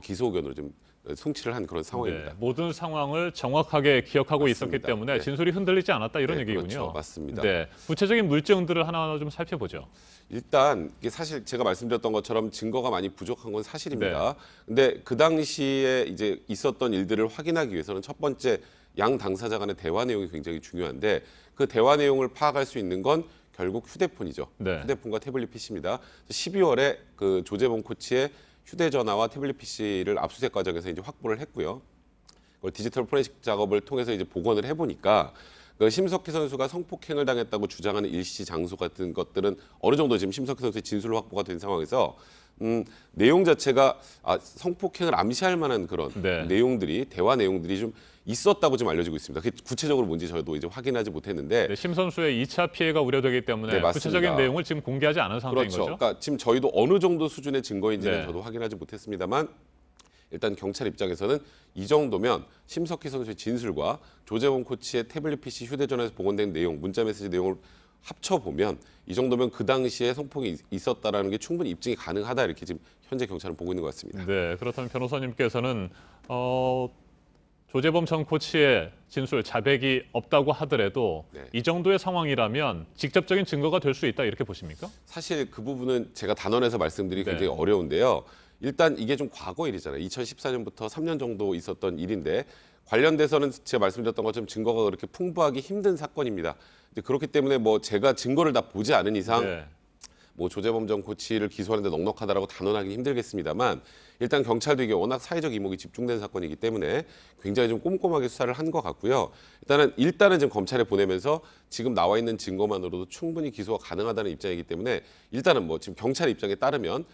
기소 의견으로 좀 송치를 한 그런 상황입니다. 네, 모든 상황을 정확하게 기억하고 맞습니다. 있었기 때문에 진술이 흔들리지 않았다 이런 얘기군요. 그렇죠. 맞습니다. 네, 구체적인 물증들을 하나하나 좀 살펴보죠. 일단 이게 사실 제가 말씀드렸던 것처럼 증거가 많이 부족한 건 사실입니다. 근데 그 당시에 이제 있었던 일들을 확인하기 위해서는 첫 번째 양 당사자 간의 대화 내용이 굉장히 중요한데 그 대화 내용을 파악할 수 있는 건 결국 휴대폰이죠. 네. 휴대폰과 태블릿 PC입니다. 12월에 그 조재범 코치의 휴대전화와 태블릿 PC를 압수수색 과정에서 이제 확보를 했고요. 그걸 디지털 포렌식 작업을 통해서 이제 복원을 해보니까 그 심석희 선수가 성폭행을 당했다고 주장하는 일시 장소 같은 것들은 어느 정도 지금 심석희 선수의 진술 확보가 된 상황에서 내용 자체가 성폭행을 암시할 만한 그런 내용들이 대화 내용들이 좀 있었다고 지금 알려지고 있습니다. 그게 구체적으로 뭔지 저도 이제 확인하지 못했는데 네, 심 선수의 2차 피해가 우려되기 때문에 구체적인 내용을 지금 공개하지 않은 상태인 그렇죠. 거죠. 그러니까 지금 저희도 어느 정도 수준의 증거인지는 저도 확인하지 못했습니다만 일단 경찰 입장에서는 이 정도면 심석희 선수의 진술과 조재범 코치의 태블릿 PC 휴대전화에서 복원된 내용, 문자메시지 내용을 합쳐보면 이 정도면 그 당시에 성폭이 있었다라는 게 충분히 입증이 가능하다 이렇게 지금 현재 경찰은 보고 있는 것 같습니다. 네, 그렇다면 변호사님께서는 조재범 전 코치의 진술 자백이 없다고 하더라도 이 정도의 상황이라면 직접적인 증거가 될 수 있다 이렇게 보십니까? 사실 그 부분은 제가 단언해서 말씀드리기 굉장히 어려운데요. 일단 이게 좀 과거 일이잖아요. 2014년부터 3년 정도 있었던 일인데 관련돼서는 제가 말씀드렸던 것처럼 증거가 그렇게 풍부하기 힘든 사건입니다. 이제 그렇기 때문에 뭐 제가 증거를 다 보지 않은 이상 뭐 조재범 전 코치를 기소하는데 넉넉하다라고 단언하기 힘들겠습니다만 일단 경찰도 이게 워낙 사회적 이목이 집중된 사건이기 때문에 굉장히 좀 꼼꼼하게 수사를 한 것 같고요. 일단은 지금 검찰에 보내면서 지금 나와 있는 증거만으로도 충분히 기소가 가능하다는 입장이기 때문에 일단은 뭐 지금 경찰 입장에 따르면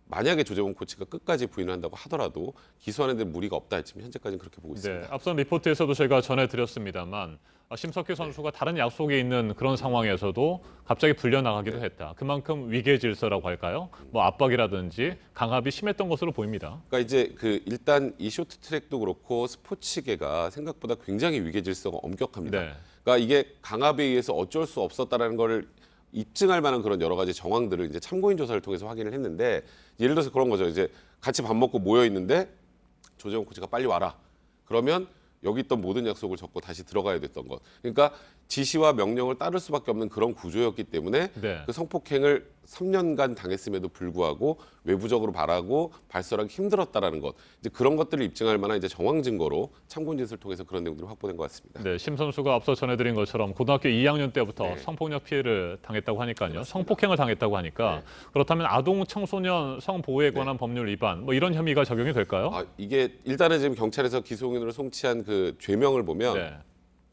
만약에 조재범 코치가 끝까지 부인을 한다고 하더라도 기소하는 데 무리가 없다. 지금 현재까지는 그렇게 보고 있습니다. 네, 앞선 리포트에서도 제가 전해드렸습니다만 심석희 선수가 다른 약속에 있는 그런 상황에서도 갑자기 불려나가기도 했다. 그만큼 위계 질서라고 할까요? 뭐 압박이라든지 강압이 심했던 것으로 보입니다. 그러니까 이제 일단 이 쇼트트랙도 그렇고 스포츠계가 생각보다 굉장히 위계 질서가 엄격합니다. 그러니까 이게 강압에 의해서 어쩔 수 없었다라는 걸 입증할 만한 그런 여러 가지 정황들을 이제 참고인 조사를 통해서 확인을 했는데 예를 들어서 그런 거죠. 이제 같이 밥 먹고 모여 있는데 조재범 코치가 빨리 와라. 그러면 여기 있던 모든 약속을 접고 다시 들어가야 됐던 것. 그러니까 지시와 명령을 따를 수밖에 없는 그런 구조였기 때문에 그 성폭행을 3년간 당했음에도 불구하고 외부적으로 말하고 발설하기 힘들었다라는 것. 이제 그런 것들을 입증할 만한 이제 정황 증거로 참고인 진술을 통해서 그런 내용들이 확보된 것 같습니다. 네, 심 선수가 앞서 전해드린 것처럼 고등학교 2학년 때부터 성폭력 피해를 당했다고 하니까요. 성폭행을 당했다고 하니까 그렇다면 아동 청소년 성보호에 관한 법률 위반 뭐 이런 혐의가 적용이 될까요? 이게 일단은 지금 경찰에서 기소용인으로 송치한 그 죄명을 보면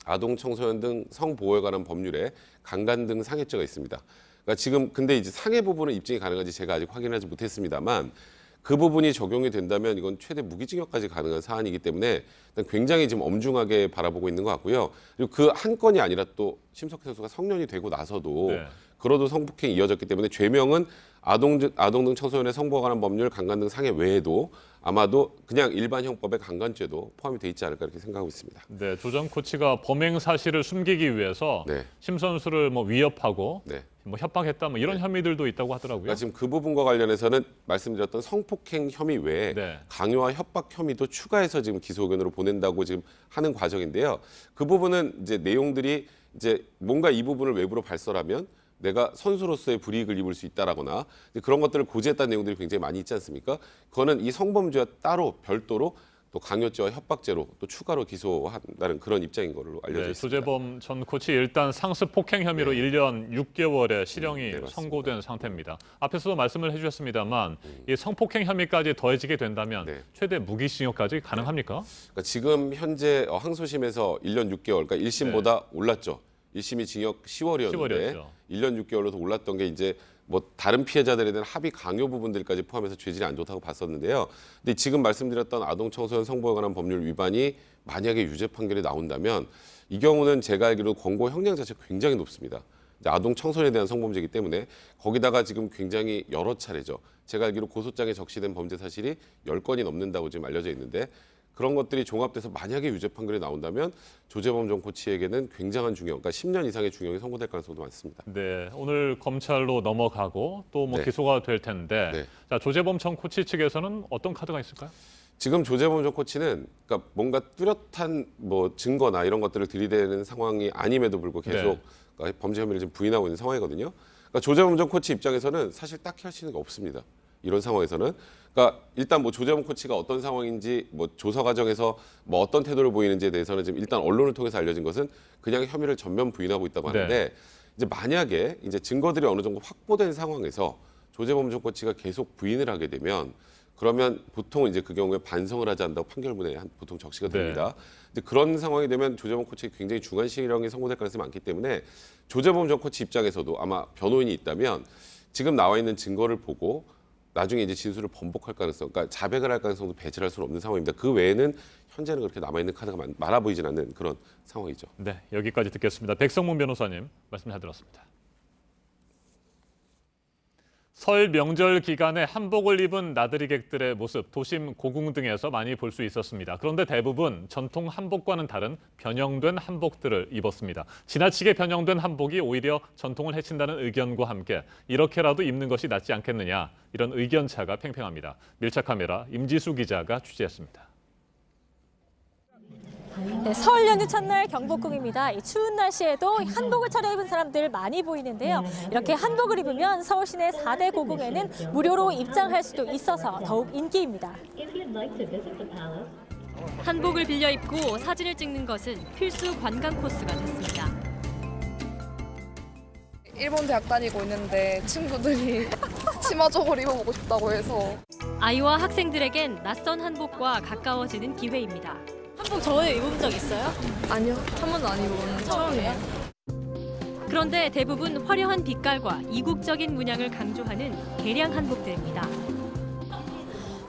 아동 청소년 등 성보호에 관한 법률에 강간 등 상해죄가 있습니다. 그러니까 지금 근데 이제 상해 부분은 입증이 가능한지 제가 아직 확인하지 못했습니다만 그 부분이 적용이 된다면 이건 최대 무기징역까지 가능한 사안이기 때문에 굉장히 지금 엄중하게 바라보고 있는 것 같고요. 그리고 그 한 건이 아니라 또 심석희 선수가 성년이 되고 나서도 그러도 성폭행이 이어졌기 때문에 죄명은 아동 등 청소년의 성보호에 관한 법률 강간 등 상해 외에도 아마도 그냥 일반 형법의 강간죄도 포함이 돼 있지 않을까 이렇게 생각하고 있습니다. 네, 조 전 코치가 범행 사실을 숨기기 위해서 심 선수를 뭐 위협하고 뭐 협박했다 뭐 이런 혐의들도 있다고 하더라고요. 그러니까 지금 그 부분과 관련해서는 말씀드렸던 성폭행 혐의 외에 강요와 협박 혐의도 추가해서 지금 기소 의견으로 보낸다고 지금 하는 과정인데요. 그 부분은 이제 내용들이 이제 뭔가 이 부분을 외부로 발설하면 내가 선수로서의 불이익을 입을 수 있다라거나 그런 것들을 고지했다는 내용들이 굉장히 많이 있지 않습니까? 그거는 이 성범죄와 따로 별도로 또 강요죄와 협박죄로 또 추가로 기소한다는 그런 입장인 걸로 알려져 있습니다. 조재범 전 코치 일단 상습 폭행 혐의로 1년 6개월의 실형이 선고된 상태입니다. 앞에서도 말씀을 해주셨습니다만 이 성폭행 혐의까지 더해지게 된다면 최대 무기징역까지 가능합니까? 그러니까 지금 현재 항소심에서 1년 6개월, 그러니까 1심보다 올랐죠. 1심이 징역 10월이었는데 1년 6개월로 더 올랐던 게 이제 뭐 다른 피해자들에 대한 합의 강요 부분들까지 포함해서 죄질이 안 좋다고 봤었는데요. 근데 지금 말씀드렸던 아동 청소년 성보호에 관한 법률 위반이 만약에 유죄 판결이 나온다면 이 경우는 제가 알기로 권고 형량 자체가 굉장히 높습니다. 아동 청소년에 대한 성범죄이기 때문에 거기다가 지금 굉장히 여러 차례죠. 제가 알기로 고소장에 적시된 범죄 사실이 10건이 넘는다고 지금 알려져 있는데 그런 것들이 종합돼서 만약에 유죄 판결이 나온다면 조재범 전 코치에게는 굉장한 중형, 그러니까 10년 이상의 중형이 선고될 가능성도 많습니다. 네, 오늘 검찰로 넘어가고 또 뭐 기소가 될 텐데 자, 조재범 전 코치 측에서는 어떤 카드가 있을까요? 지금 조재범 전 코치는 그러니까 뭔가 뚜렷한 뭐 증거나 이런 것들을 들이대는 상황이 아님에도 불구하고 계속 그러니까 범죄 혐의를 지금 부인하고 있는 상황이거든요. 그러니까 조재범 전 코치 입장에서는 사실 딱히 할 수 있는 게 없습니다. 이런 상황에서는. 그러니까 일단 뭐 조재범 코치가 어떤 상황인지 뭐 조사 과정에서 뭐 어떤 태도를 보이는지에 대해서는 지금 일단 언론을 통해서 알려진 것은 그냥 혐의를 전면 부인하고 있다고 하는데 이제 만약에 이제 증거들이 어느 정도 확보된 상황에서 조재범 전 코치가 계속 부인을 하게 되면 그러면 보통 이제 그 경우에 반성을 하지 않는다고 판결문에 보통 적시가 됩니다. 이제 그런 상황이 되면 조재범 코치가 굉장히 중한실형이 선고될 가능성이 많기 때문에 조재범 전 코치 입장에서도 아마 변호인이 있다면 지금 나와 있는 증거를 보고 나중에 이제 진술을 번복할 가능성, 그러니까 자백을 할 가능성도 배제할 수는 없는 상황입니다. 그 외에는 현재는 그렇게 남아있는 카드가 많아 보이진 않는 그런 상황이죠. 네, 여기까지 듣겠습니다. 백성문 변호사님 말씀 잘 들었습니다. 설 명절 기간에 한복을 입은 나들이객들의 모습 도심 고궁 등에서 많이 볼 수 있었습니다. 그런데 대부분 전통 한복과는 다른 변형된 한복들을 입었습니다. 지나치게 변형된 한복이 오히려 전통을 해친다는 의견과 함께 이렇게라도 입는 것이 낫지 않겠느냐 이런 의견차가 팽팽합니다. 밀착 카메라 임지수 기자가 취재했습니다. 네, 설 연휴 첫날 경복궁입니다. 이 추운 날씨에도 한복을 차려입은 사람들 많이 보이는데요. 이렇게 한복을 입으면 서울 시내 4대 고궁에는 무료로 입장할 수도 있어서 더욱 인기입니다. 한복을 빌려 입고 사진을 찍는 것은 필수 관광 코스가 됐습니다. 일본 대학 다니고 있는데 친구들이 치마 저고리 입어보고 싶다고 해서. 아이와 학생들에겐 낯선 한복과 가까워지는 기회입니다. 한복 전에 입은 적 있어요? 아니요, 한 번도 안 입어본 처음이에요. 그런데 대부분 화려한 빛깔과 이국적인 문양을 강조하는 개량 한복들입니다.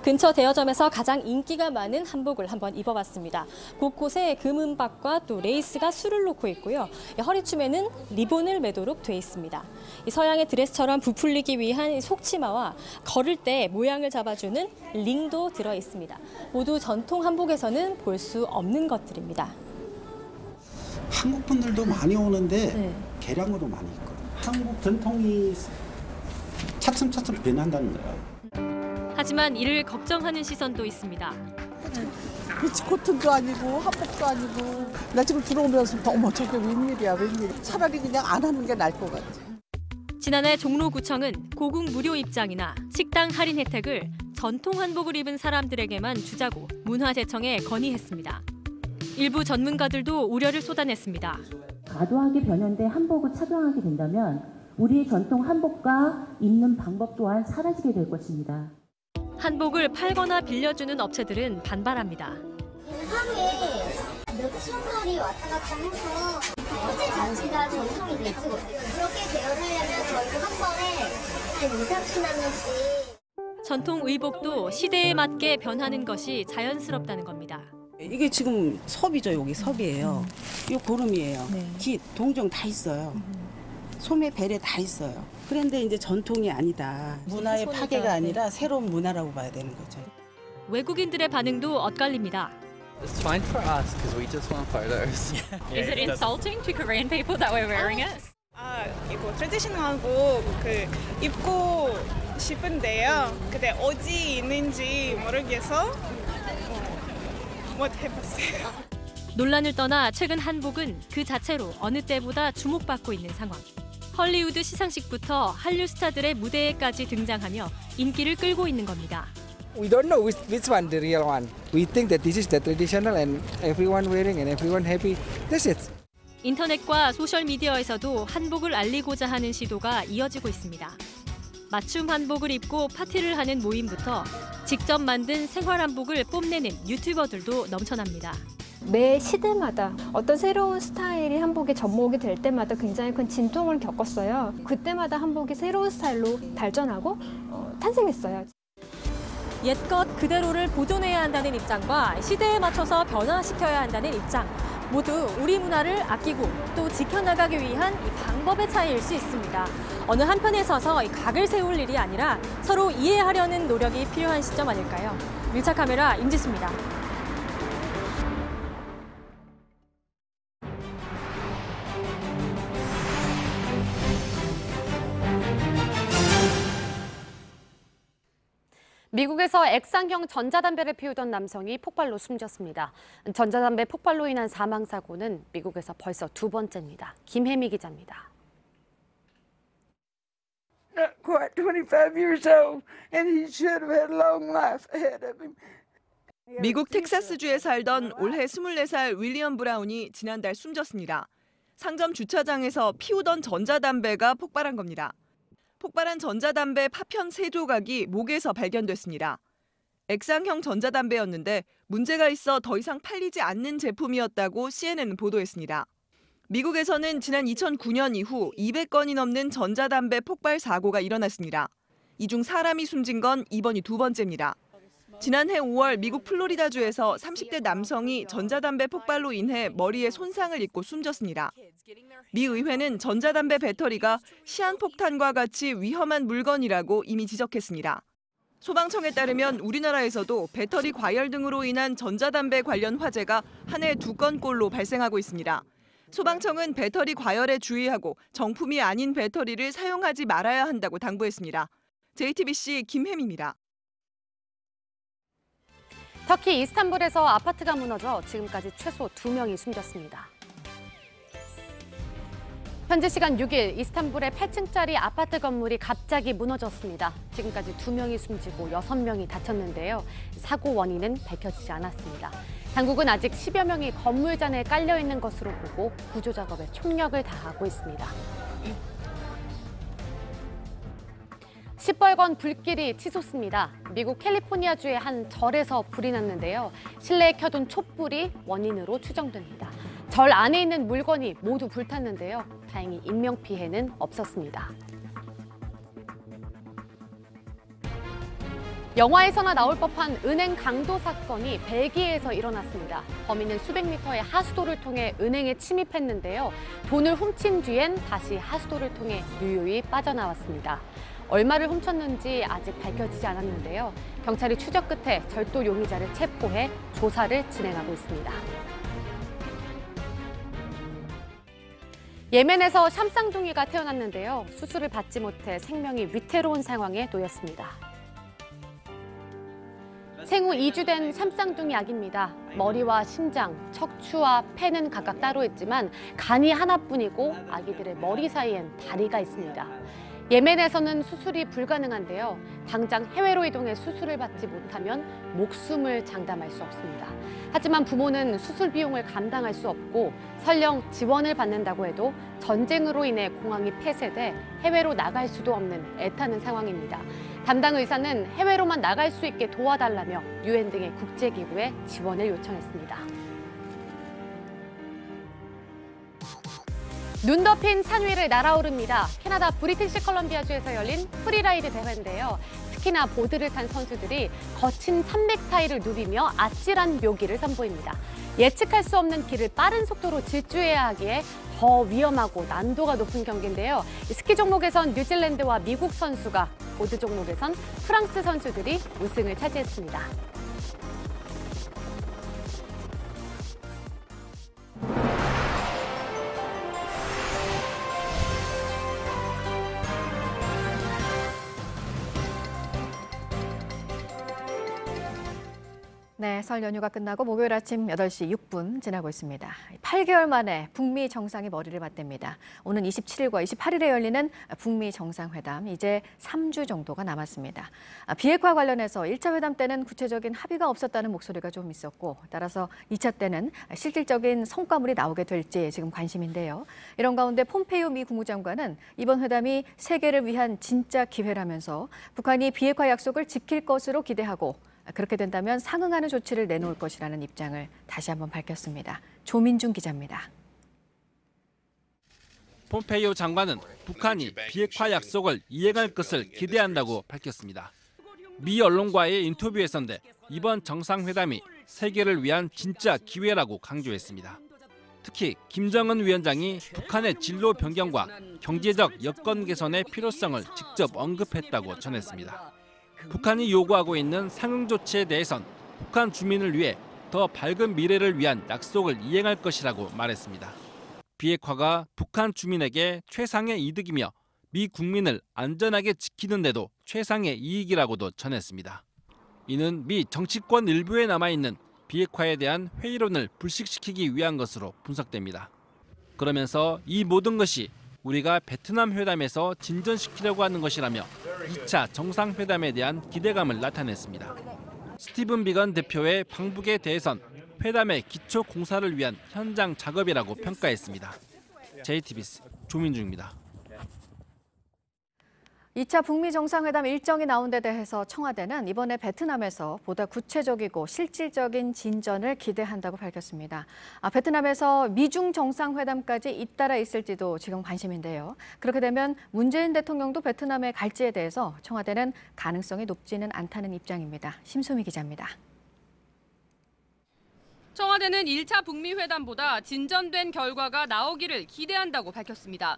근처 대여점에서 가장 인기가 많은 한복을 한번 입어봤습니다. 곳곳에 금은박과 또 레이스가 술을 놓고 있고요. 허리춤에는 리본을 매도록 돼 있습니다. 서양의 드레스처럼 부풀리기 위한 속치마와 걸을 때 모양을 잡아주는 링도 들어 있습니다. 모두 전통 한복에서는 볼 수 없는 것들입니다. 한국 분들도 많이 오는데 개량으로 많이 입거든요. 한국 전통이 차츰차츰 변한다는 거예요. 하지만 이를 걱정하는 시선도 있습니다. 비치코튼도 아니고 한복도 아니고 나 지금 들어오면서부터 어머 저게 웬일이야. 차라리 그냥 안 하는 게 나을 것 같아. 지난해 종로구청은 고궁 무료 입장이나 식당 할인 혜택을 전통 한복을 입은 사람들에게만 주자고 문화재청에 건의했습니다. 일부 전문가들도 우려를 쏟아냈습니다. 과도하게 변형된 한복을 착용하게 된다면 우리의 전통 한복과 입는 방법 또한 사라지게 될 것입니다. 한복을 팔거나 빌려주는 업체들은 반발합니다. 하루에 몇천 벌이 왔다 갔다 해서 소재 자체가 전통이 되지 못해요. 그렇게 대여하려면 저희도 한 번에 한 2, 30만 원씩. 전통 의복도 시대에 맞게 변하는 것이 자연스럽다는 겁니다. 이게 지금 섭이죠. 여기 섭이에요. 이 고름이에요. 깃, 동정 다 있어요. 소매, 베레 다 있어요. 그런데 이제 전통이 아니다. 문화의 파괴가 아니라 새로운 문화라고 봐야 되는 거죠. 외국인들의 반응도 엇갈립니다. It's fine for us because we just want photos. Is it insulting to Korean people that we're wearing it? 이거 트레디셔널하고 입고 싶은데요. 근데 어디 있는지 모르겠어 못 해봤어요. 논란을 떠나 최근 한복은 그 자체로 어느 때보다 주목받고 있는 상황. 헐리우드 시상식부터 한류 스타들의 무대에까지 등장하며 인기를 끌고 있는 겁니다. We don't know which one the real one. We think that this is the traditional and everyone wearing and everyone happy. That's it. 인터넷과 소셜미디어에서도 한복을 알리고자 하는 시도가 이어지고 있습니다. 맞춤 한복을 입고 파티를 하는 모임부터 직접 만든 생활 한복을 뽐내는 유튜버들도 넘쳐납니다. 매 시대마다 어떤 새로운 스타일이 한복에 접목이 될 때마다 굉장히 큰 진통을 겪었어요. 그때마다 한복이 새로운 스타일로 발전하고 탄생했어요. 옛것 그대로를 보존해야 한다는 입장과 시대에 맞춰서 변화시켜야 한다는 입장. 모두 우리 문화를 아끼고 또 지켜나가기 위한 이 방법의 차이일 수 있습니다. 어느 한편에 서서 이 각을 세울 일이 아니라 서로 이해하려는 노력이 필요한 시점 아닐까요? 밀착 카메라 임지수입니다. 미국에서 액상형 전자담배를 피우던 남성이 폭발로 숨졌습니다. 전자담배 폭발로 인한 사망사고는 미국에서 벌써 두 번째입니다. 김혜미 기자입니다. not quite 25 years old, and he should have had a long life ahead of him. 미국 텍사스주에 살던 올해 24살 윌리엄 브라운이 지난달 숨졌습니다. 상점 주차장에서 피우던 전자담배가 폭발한 겁니다. 폭발한 전자담배 파편 3조각이 목에서 발견됐습니다. 액상형 전자담배였는데 문제가 있어 더 이상 팔리지 않는 제품이었다고 CNN은 보도했습니다. 미국에서는 지난 2009년 이후 200건이 넘는 전자담배 폭발 사고가 일어났습니다. 이 중 사람이 숨진 건 이번이 2번째입니다. 지난해 5월 미국 플로리다주에서 30대 남성이 전자담배 폭발로 인해 머리에 손상을 입고 숨졌습니다. 미 의회는 전자담배 배터리가 시한폭탄과 같이 위험한 물건이라고 이미 지적했습니다. 소방청에 따르면 우리나라에서도 배터리 과열 등으로 인한 전자담배 관련 화재가 한 해 2건꼴로 발생하고 있습니다. 소방청은 배터리 과열에 주의하고 정품이 아닌 배터리를 사용하지 말아야 한다고 당부했습니다. JTBC 김혜미입니다. 터키 이스탄불에서 아파트가 무너져 지금까지 최소 2명이 숨졌습니다. 현지 시간 6일 이스탄불의 8층짜리 아파트 건물이 갑자기 무너졌습니다. 지금까지 2명이 숨지고 6명이 다쳤는데요. 사고 원인은 밝혀지지 않았습니다. 당국은 아직 10여 명이 건물잔에 깔려 있는 것으로 보고 구조 작업에 총력을 다하고 있습니다. 시뻘건 불길이 치솟습니다. 미국 캘리포니아주의 한 절에서 불이 났는데요. 실내에 켜둔 촛불이 원인으로 추정됩니다. 절 안에 있는 물건이 모두 불탔는데요. 다행히 인명피해는 없었습니다. 영화에서나 나올 법한 은행 강도 사건이 벨기에에서 일어났습니다. 범인은 수백 미터의 하수도를 통해 은행에 침입했는데요. 돈을 훔친 뒤엔 다시 하수도를 통해 유유히 빠져나왔습니다. 얼마를 훔쳤는지 아직 밝혀지지 않았는데요. 경찰이 추적 끝에 절도 용의자를 체포해 조사를 진행하고 있습니다. 예멘에서 샴쌍둥이가 태어났는데요. 수술을 받지 못해 생명이 위태로운 상황에 놓였습니다. 생후 2주 된 샴쌍둥이 아기입니다. 머리와 심장, 척추와 폐는 각각 따로 있지만 간이 하나뿐이고 아기들의 머리 사이엔 다리가 있습니다. 예멘에서는 수술이 불가능한데요. 당장 해외로 이동해 수술을 받지 못하면 목숨을 장담할 수 없습니다. 하지만 부모는 수술 비용을 감당할 수 없고 설령 지원을 받는다고 해도 전쟁으로 인해 공항이 폐쇄돼 해외로 나갈 수도 없는 애타는 상황입니다. 담당 의사는 해외로만 나갈 수 있게 도와달라며 UN 등의 국제기구에 지원을 요청했습니다. 눈 덮인 산 위를 날아오릅니다. 캐나다 브리티시 컬럼비아주에서 열린 프리라이드 대회인데요. 스키나 보드를 탄 선수들이 거친 산맥 사이를 누비며 아찔한 묘기를 선보입니다. 예측할 수 없는 길을 빠른 속도로 질주해야 하기에 더 위험하고 난도가 높은 경기인데요. 스키 종목에선 뉴질랜드와 미국 선수가, 보드 종목에선 프랑스 선수들이 우승을 차지했습니다. 네, 설 연휴가 끝나고 목요일 아침 8시 6분 지나고 있습니다. 8개월 만에 북미 정상이 머리를 맞댑니다. 오는 27일과 28일에 열리는 북미 정상회담, 이제 3주 정도가 남았습니다. 비핵화 관련해서 1차 회담 때는 구체적인 합의가 없었다는 목소리가 좀 있었고, 따라서 2차 때는 실질적인 성과물이 나오게 될지 지금 관심인데요. 이런 가운데 폼페이오 미 국무장관은 이번 회담이 세계를 위한 진짜 기회라면서 북한이 비핵화 약속을 지킬 것으로 기대하고, 그렇게 된다면 상응하는 조치를 내놓을 것이라는 입장을 다시 한번 밝혔습니다. 조민중 기자입니다. 폼페이오 장관은 북한이 비핵화 약속을 이행할 것을 기대한다고 밝혔습니다. 미 언론과의 인터뷰에서인데 이번 정상회담이 세계를 위한 진짜 기회라고 강조했습니다. 특히 김정은 위원장이 북한의 진로 변경과 경제적 여건 개선의 필요성을 직접 언급했다고 전했습니다. 북한이 요구하고 있는 상응 조치에 대해선 북한 주민을 위해 더 밝은 미래를 위한 약속을 이행할 것이라고 말했습니다. 비핵화가 북한 주민에게 최상의 이득이며 미 국민을 안전하게 지키는 데도 최상의 이익이라고도 전했습니다. 이는 미 정치권 일부에 남아있는 비핵화에 대한 회의론을 불식시키기 위한 것으로 분석됩니다. 그러면서 이 모든 것이 우리가 베트남 회담에서 진전시키려고 하는 것이라며 2차 정상회담에 대한 기대감을 나타냈습니다. 스티븐 비건 대표의 방북에 대해선 회담의 기초 공사를 위한 현장 작업이라고 평가했습니다. JTBC 조민중입니다. 2차 북미 정상회담 일정이 나온 데 대해서 청와대는 이번에 베트남에서 보다 구체적이고 실질적인 진전을 기대한다고 밝혔습니다. 베트남에서 미중 정상회담까지 잇따라 있을지도 지금 관심인데요. 그렇게 되면 문재인 대통령도 베트남에 갈지에 대해서 청와대는 가능성이 높지는 않다는 입장입니다. 심수미 기자입니다. 청와대는 1차 북미 회담보다 진전된 결과가 나오기를 기대한다고 밝혔습니다.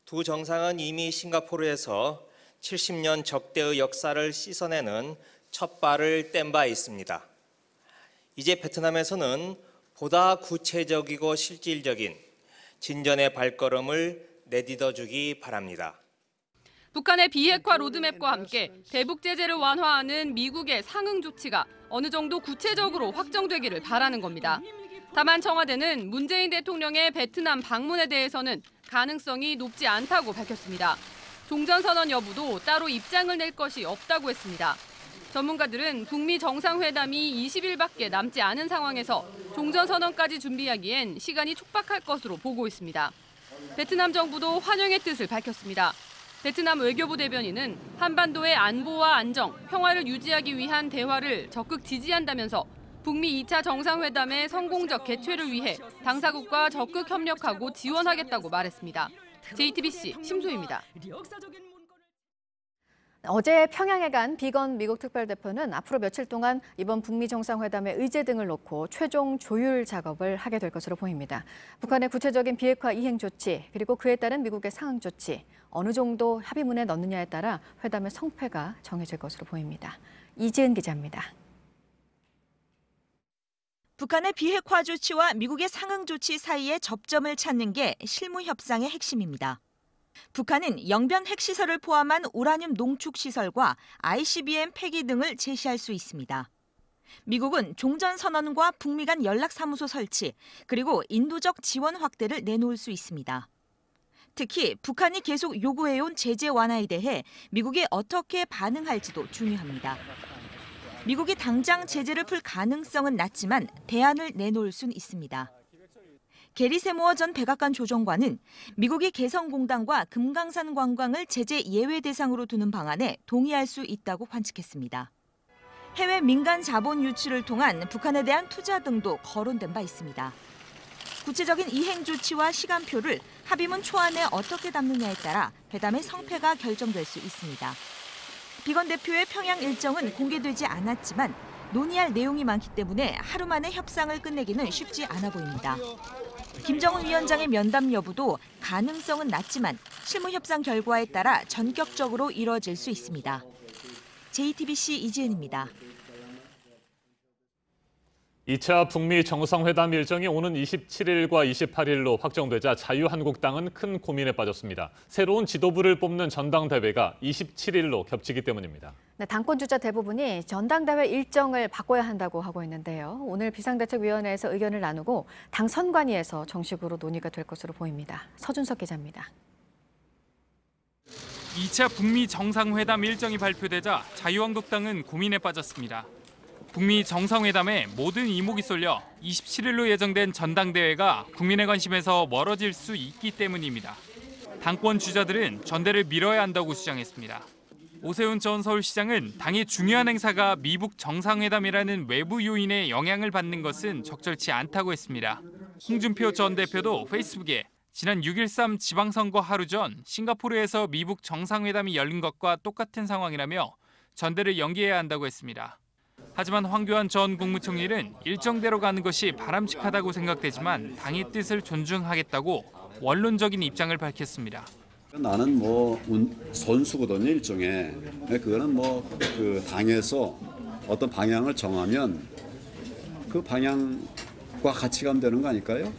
두 정상은 이미 싱가포르에서 70년 적대의 역사를 씻어내는 첫 발을 뗀 바 있습니다. 이제 베트남에서는 보다 구체적이고 실질적인 진전의 발걸음을 내딛어주기 바랍니다. 북한의 비핵화 로드맵과 함께 대북 제재를 완화하는 미국의 상응 조치가 어느 정도 구체적으로 확정되기를 바라는 겁니다. 다만 청와대는 문재인 대통령의 베트남 방문에 대해서는 가능성이 높지 않다고 밝혔습니다. 종전선언 여부도 따로 입장을 낼 것이 없다고 했습니다. 전문가들은 북미 정상회담이 20일밖에 남지 않은 상황에서 종전선언까지 준비하기엔 시간이 촉박할 것으로 보고 있습니다. 베트남 정부도 환영의 뜻을 밝혔습니다. 베트남 외교부 대변인은 한반도의 안보와 안정, 평화를 유지하기 위한 대화를 적극 지지한다면서 북미 2차 정상회담의 성공적 개최를 위해 당사국과 적극 협력하고 지원하겠다고 말했습니다. JTBC 심소희입니다. 어제 평양에 간 비건 미국 특별대표는 앞으로 며칠 동안 이번 북미 정상회담의 의제 등을 놓고 최종 조율 작업을 하게 될 것으로 보입니다. 북한의 구체적인 비핵화 이행 조치, 그리고 그에 따른 미국의 상응 조치, 어느 정도 합의문에 넣느냐에 따라 회담의 성패가 정해질 것으로 보입니다. 이지은 기자입니다. 북한의 비핵화 조치와 미국의 상응 조치 사이의 접점을 찾는 게 실무 협상의 핵심입니다. 북한은 영변 핵시설을 포함한 우라늄 농축시설과 ICBM 폐기 등을 제시할 수 있습니다. 미국은 종전선언과 북미 간 연락사무소 설치, 그리고 인도적 지원 확대를 내놓을 수 있습니다. 특히 북한이 계속 요구해온 제재 완화에 대해 미국이 어떻게 반응할지도 중요합니다. 미국이 당장 제재를 풀 가능성은 낮지만 대안을 내놓을 수는 있습니다. 게리 세모어 전 백악관 조정관은 미국이 개성공단과 금강산 관광을 제재 예외 대상으로 두는 방안에 동의할 수 있다고 관측했습니다. 해외 민간 자본 유치를 통한 북한에 대한 투자 등도 거론된 바 있습니다. 구체적인 이행 조치와 시간표를 합의문 초안에 어떻게 담느냐에 따라 회담의 성패가 결정될 수 있습니다. 비건 대표의 평양 일정은 공개되지 않았지만 논의할 내용이 많기 때문에 하루 만에 협상을 끝내기는 쉽지 않아 보입니다. 김정은 위원장의 면담 여부도 가능성은 낮지만 실무 협상 결과에 따라 전격적으로 이뤄질 수 있습니다. JTBC 이지은입니다. 2차 북미 정상회담 일정이 오는 27일과 28일로 확정되자 자유한국당은 큰 고민에 빠졌습니다. 새로운 지도부를 뽑는 전당대회가 27일로 겹치기 때문입니다. 네, 당권 주자 대부분이 전당대회 일정을 바꿔야 한다고 하고 있는데요. 오늘 비상대책위원회에서 의견을 나누고 당 선관위에서 정식으로 논의가 될 것으로 보입니다. 서준석 기자입니다. 2차 북미 정상회담 일정이 발표되자 자유한국당은 고민에 빠졌습니다. 북미 정상회담에 모든 이목이 쏠려 27일로 예정된 전당대회가 국민의 관심에서 멀어질 수 있기 때문입니다. 당권 주자들은 전대를 미뤄야 한다고 주장했습니다. 오세훈 전 서울시장은 당의 중요한 행사가 미북 정상회담이라는 외부 요인의 영향을 받는 것은 적절치 않다고 했습니다. 홍준표 전 대표도 페이스북에 지난 6.13 지방선거 하루 전 싱가포르에서 미북 정상회담이 열린 것과 똑같은 상황이라며 전대를 연기해야 한다고 했습니다. 하지만 황교안 전 국무총리는 일정대로 가는 것이 바람직하다고 생각되지만 당의 뜻을 존중하겠다고 원론적인 입장을 밝혔습니다. 나는 선수거든요, 일종의. 그거는 그 당에서 어떤 방향을 정하면 그 방향과 같이 가면 되는 거 아닐까요?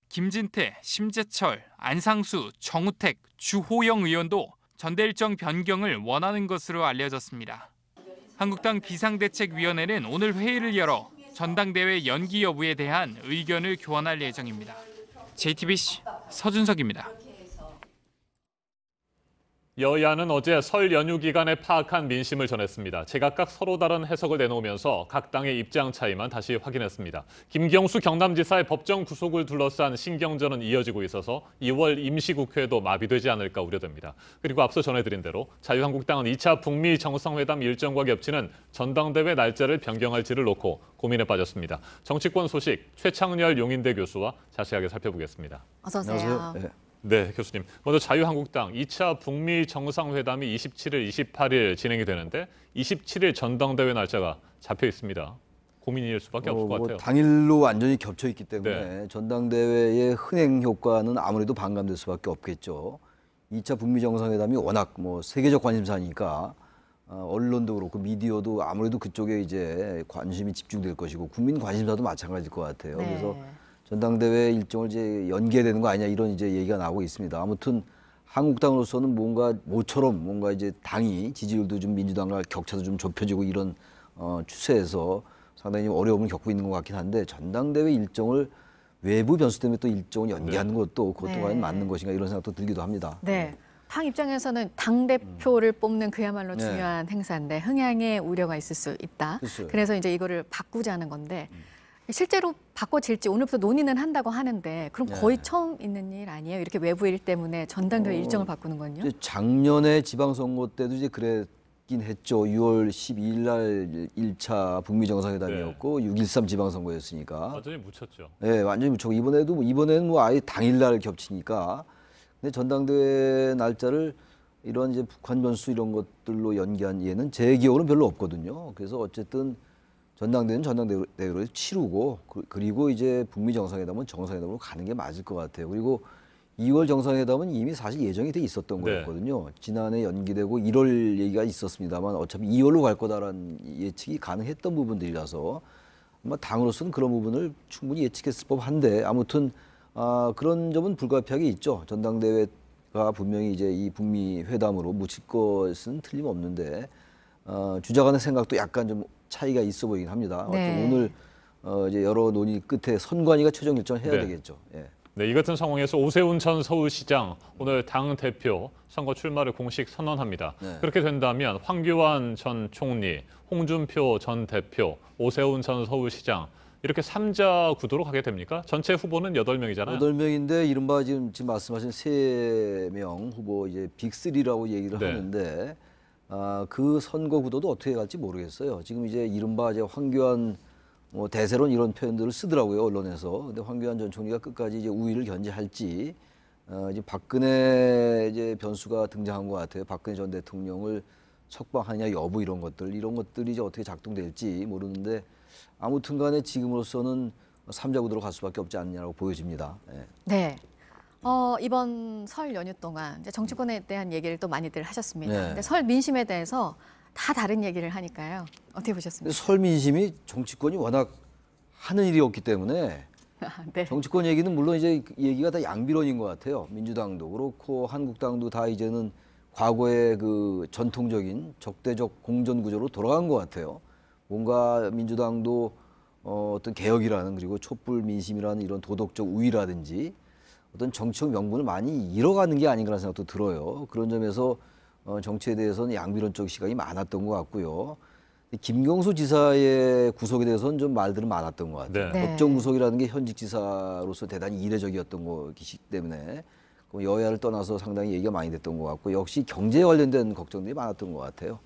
김진태, 심재철, 안상수, 정우택, 주호영 의원도 전대 일정 변경을 원하는 것으로 알려졌습니다. 한국당 비상대책위원회는 오늘 회의를 열어 전당대회 연기 여부에 대한 의견을 교환할 예정입니다. JTBC 서준석입니다. 여야는 어제 설 연휴 기간에 파악한 민심을 전했습니다. 제각각 서로 다른 해석을 내놓으면서 각 당의 입장 차이만 다시 확인했습니다. 김경수 경남지사의 법정 구속을 둘러싼 신경전은 이어지고 있어서 2월 임시국회도 마비되지 않을까 우려됩니다. 그리고 앞서 전해드린 대로 자유한국당은 2차 북미 정상회담 일정과 겹치는 전당대회 날짜를 변경할지를 놓고 고민에 빠졌습니다. 정치권 소식 최창렬 용인대 교수와 자세하게 살펴보겠습니다. 어서 오세요. 네, 교수님. 먼저 자유한국당 2차 북미 정상회담이 27일, 28일 진행이 되는데 27일 전당대회 날짜가 잡혀 있습니다. 고민일 수밖에 없을 것 같아요. 당일로 완전히 겹쳐 있기 때문에 전당대회의 흥행 효과는 아무래도 반감될 수밖에 없겠죠. 2차 북미 정상회담이 워낙 세계적 관심사니까 언론도 그렇고 미디어도 아무래도 그쪽에 이제 관심이 집중될 것이고 국민 관심사도 마찬가지일 것 같아요. 그래서 전당대회 일정을 이제 연계되는 거 아니냐 이런 이제 얘기가 나오고 있습니다. 아무튼 한국당으로서는 모처럼 이제 당이 지지율도 좀 민주당과 격차도 좀 좁혀지고 이런 추세에서 상당히 어려움을 겪고 있는 것 같긴 한데 전당대회 일정을 외부 변수 때문에 또 일정을 연기하는 그것도 과연 맞는 것인가 이런 생각도 들기도 합니다. 네. 당 입장에서는 당대표를 뽑는 그야말로 중요한 행사인데 흥행에 우려가 있을 수 있다. 그래서 이제 이거를 바꾸자는 건데 실제로 바꿔질지 오늘부터 논의는 한다고 하는데 그럼 거의 처음 있는 일 아니에요? 이렇게 외부 일 때문에 전당대회 일정을 바꾸는 건요? 작년에 지방선거 때도 이제 그랬긴 했죠. 6월 12일 날 1차 북미 정상회담이었고 6.13 지방선거였으니까. 완전히 묻혔죠. 네, 완전히 묻혔고 이번에는 아예 당일날 겹치니까. 근데 전당대회 날짜를 이런 이제 북한 변수 이런 것들로 연기한 예는 제 기억으로는 별로 없거든요. 그래서 어쨌든 전당대회는 전당대회로 치르고 그리고 이제 북미 정상회담은 정상회담으로 가는 게 맞을 것 같아요. 그리고 2월 정상회담은 이미 사실 예정이 돼 있었던 거였거든요. 지난해 연기되고 1월 얘기가 있었습니다만 어차피 2월로 갈 거다라는 예측이 가능했던 부분들이라서 아마 당으로서는 그런 부분을 충분히 예측했을 법한데 아무튼 그런 점은 불가피하게 있죠. 전당대회가 분명히 이제 이 북미 회담으로 묻힐 것은 틀림없는데 주자 간의 생각도 약간 좀 차이가 있어 보이긴 합니다. 오늘 이제 여러 논의 끝에 선관위가 최종 결정을 해야 되겠죠. 네, 이 같은 상황에서 오세훈 전 서울시장 오늘 당 대표 선거 출마를 공식 선언합니다. 그렇게 된다면 황교안 전 총리, 홍준표 전 대표, 오세훈 전 서울시장 이렇게 3자 구도로 가게 됩니까? 전체 후보는 8명이잖아요. 8명인데 이른바 지금 말씀하신 3명 후보 이제 빅3라고 얘기를 하는데 그 선거 구도도 어떻게 갈지 모르겠어요. 지금 이제 이른바 이제 황교안 대세론 이런 표현들을 쓰더라고요 언론에서. 근데 황교안 전 총리가 끝까지 이제 우위를 견제할지 이제 박근혜 이제 변수가 등장한 것 같아요. 박근혜 전 대통령을 석방하냐 여부 이런 것들이 이제 어떻게 작동될지 모르는데 아무튼간에 지금으로서는 3자 구도로 갈 수밖에 없지 않냐고 보여집니다. 네. 이번 설 연휴 동안 이제 정치권에 대한 얘기를 또 많이들 하셨습니다. 근데 설 민심에 대해서 다 다른 얘기를 하니까요. 어떻게 보셨습니까? 설 민심이 정치권이 워낙 하는 일이었기 때문에 정치권 얘기는 물론 이제 얘기가 다 양비론인 것 같아요. 민주당도 그렇고 한국당도 다 이제는 과거의 그 전통적인 적대적 공전 구조로 돌아간 것 같아요. 뭔가 민주당도 어떤 개혁이라는 그리고 촛불 민심이라는 이런 도덕적 우위라든지 어떤 정치적 명분을 많이 잃어가는 게 아닌가라는 생각도 들어요. 그런 점에서 정치에 대해서는 양비론적 시각이 많았던 것 같고요. 김경수 지사의 구속에 대해서는 좀 말들은 많았던 것 같아요. 법정 구속이라는 게 현직 지사로서 대단히 이례적이었던 것이기 때문에 여야를 떠나서 상당히 얘기가 많이 됐던 것 같고 역시 경제에 관련된 걱정들이 많았던 것 같아요.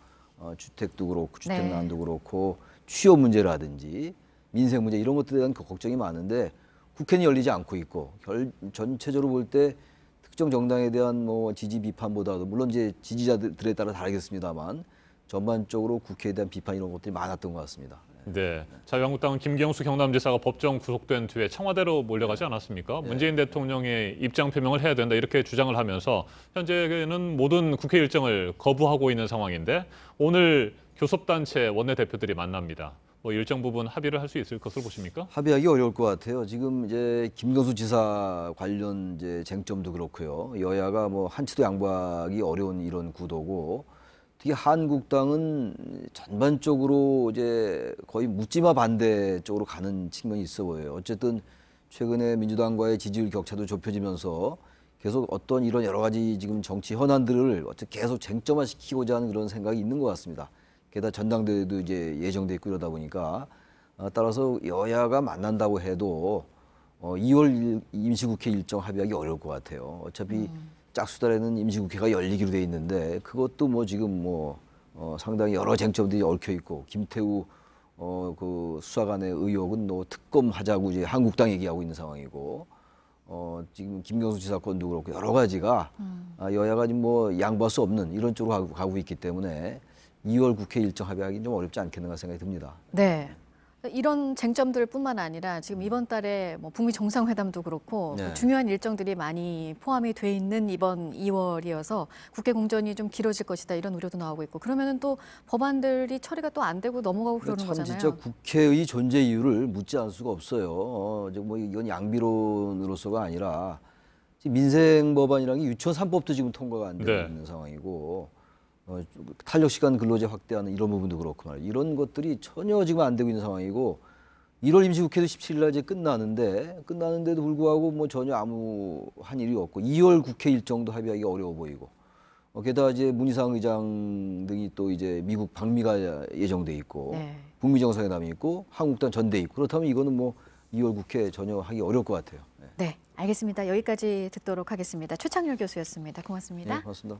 주택도 그렇고 주택난도 그렇고 취업 문제라든지 민생 문제 이런 것들에 대한 걱정이 많은데 국회는 열리지 않고 있고 전체적으로 볼 때 특정 정당에 대한 지지 비판보다도 물론 이제 지지자들에 따라 다르겠습니다만 전반적으로 국회에 대한 비판 이런 것들이 많았던 것 같습니다. 네, 자유한국당은 김경수 경남지사가 법정 구속된 뒤에 청와대로 몰려가지 않았습니까? 문재인 대통령의 입장 표명을 해야 된다 이렇게 주장을 하면서 현재는 모든 국회 일정을 거부하고 있는 상황인데 오늘 교섭단체 원내대표들이 만납니다. 일정 부분 합의를 할 수 있을 것으로 보십니까? 합의하기 어려울 것 같아요. 지금 이제 김경수 지사 관련 이제 쟁점도 그렇고요. 여야가 한치도 양보하기 어려운 이런 구도고, 특히 한국당은 전반적으로 이제 거의 묻지마 반대 쪽으로 가는 측면이 있어 보여요. 어쨌든 최근에 민주당과의 지지율 격차도 좁혀지면서 계속 어떤 이런 여러 가지 지금 정치 현안들을 어떻게 계속 쟁점화시키고자 하는 그런 생각이 있는 것 같습니다. 게다가 전당대회도 이제 예정돼 있고 이러다 보니까 따라서 여야가 만난다고 해도 2월 임시국회 일정 합의하기 어려울 것 같아요. 어차피 짝수달에는 임시국회가 열리기로 돼 있는데 그것도 뭐 지금 뭐 상당히 여러 쟁점들이 얽혀 있고 김태우 그 수사관의 의혹은 뭐 특검하자고 이제 한국당 얘기하고 있는 상황이고 지금 김경수 지사 건도 그렇고 여러 가지가 여야가 지금 뭐 양보할 수 없는 이런 쪽으로 가고 있기 때문에 2월 국회 일정 합의하기 좀 어렵지 않겠는가 생각이 듭니다. 네. 이런 쟁점들뿐만 아니라 지금 이번 달에 뭐 북미 정상회담도 그렇고 네. 중요한 일정들이 많이 포함이 돼 있는 이번 2월이어서 국회 공전이 좀 길어질 것이다 이런 우려도 나오고 있고 그러면은 또 법안들이 처리가 또 안 되고 넘어가고 그러는 참 거잖아요. 진짜 국회의 존재 이유를 묻지 않을 수가 없어요. 뭐 이건 양비론으로서가 아니라 지금 민생 법안이라는 게 유치원 3법도 지금 통과가 안 되고 네. 있는 상황이고 탄력 시간 근로제 확대하는 이런 부분도 그렇고 말이에요. 이런 것들이 전혀 지금 안 되고 있는 상황이고 1월 임시국회도 17일 날 이제 끝나는데도 불구하고 뭐 전혀 아무 한 일이 없고 2월 국회 일정도 합의하기 어려워 보이고 게다가 이제 문희상 의장 등이 또 이제 미국 방미가 예정돼 있고 네. 북미 정상회담이 있고 한국당 전대 있고 그렇다면 이거는 뭐 2월 국회 전혀 하기 어려울 것 같아요. 네, 알겠습니다. 여기까지 듣도록 하겠습니다. 최창렬 교수였습니다. 고맙습니다. 네, 고맙습니다.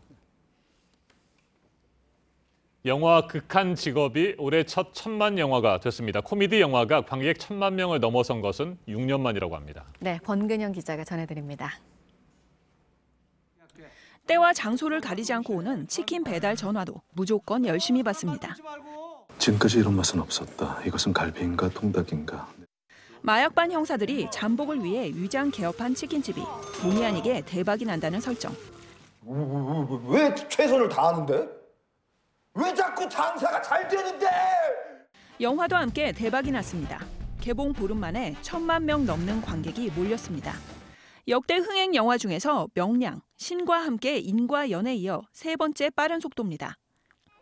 영화 극한 직업이 올해 첫 1000만 영화가 됐습니다. 코미디 영화가 관객 1000만 명을 넘어선 것은 6년 만이라고 합니다. 네, 권근영 기자가 전해드립니다. 때와 장소를 가리지 않고 오는 치킨 배달 전화도 무조건 열심히 받습니다. 지금까지 이런 맛은 없었다. 이것은 갈비인가 통닭인가. 마약반 형사들이 잠복을 위해 위장 개업한 치킨집이 본의 아니게 대박이 난다는 설정. 왜 최선을 다하는데? 왜 자꾸 장사가 잘 되는데? 영화도 함께 대박이 났습니다. 개봉 보름 만에 1000만 명 넘는 관객이 몰렸습니다. 역대 흥행 영화 중에서 명량, 신과 함께 인과 연에 이어 세 번째 빠른 속도입니다.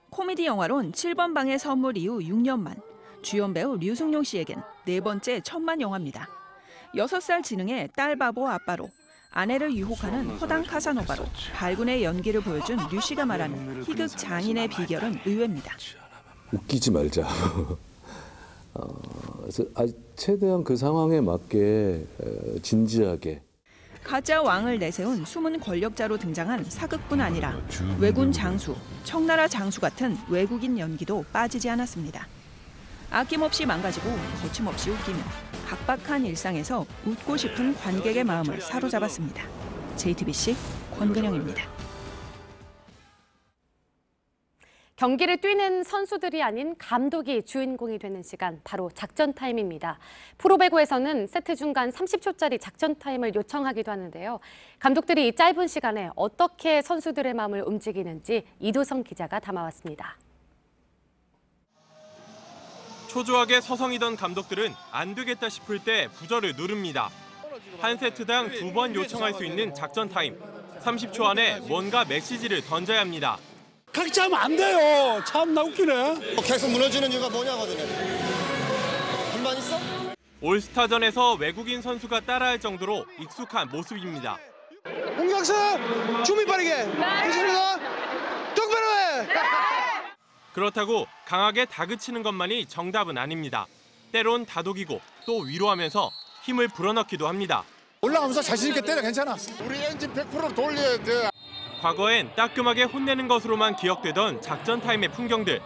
코미디 영화론 7번 방의 선물 이후 6년 만, 주연 배우 류승룡 씨에겐 네 번째 1000만 영화입니다. 6살 지능의 딸 바보 아빠로, 아내를 유혹하는 허당 카사노바로 발군의 연기를 보여준 류 씨가 말하는 희극 장인의 비결은 의외입니다. 웃기지 말자. 그래서 최대한 그 상황에 맞게 진지하게. 가짜 왕을 내세운 숨은 권력자로 등장한 사극뿐 아니라 왜군 장수, 청나라 장수 같은 외국인 연기도 빠지지 않았습니다. 아낌없이 망가지고 거침없이 웃기며 각박한 일상에서 웃고 싶은 관객의 마음을 사로잡았습니다. JTBC 권근영입니다. 경기를 뛰는 선수들이 아닌 감독이 주인공이 되는 시간, 바로 작전 타임입니다. 프로배구에서는 세트 중간 30초짜리 작전 타임을 요청하기도 하는데요. 감독들이 이 짧은 시간에 어떻게 선수들의 마음을 움직이는지 이도성 기자가 담아왔습니다. 초조하게 서성이던 감독들은 안 되겠다 싶을 때 부저를 누릅니다. 한 세트당 2번 요청할 수 있는 작전 타임. 30초 안에 뭔가 메시지를 던져야 합니다. 그렇게 하면 안 돼요. 참나 웃기네. 계속 무너지는 이유가 뭐냐거든요. 불만 있어? 올스타전에서 외국인 선수가 따라할 정도로 익숙한 모습입니다. 홍경수 준비 빠르게. 좋습니다. 똑바로 해. 그렇다고 강하게 다그치는 것만이 정답은 아닙니다. 때론 다독이고 또 위로하면서 힘을 불어넣기도 합니다. 올라가면서 자신 있게 때려. 괜찮아. 우리 엔진 100% 돌려야 돼. 과거엔 따끔하게 혼내는 것으로만 기억되던 작전 타임의 풍경들.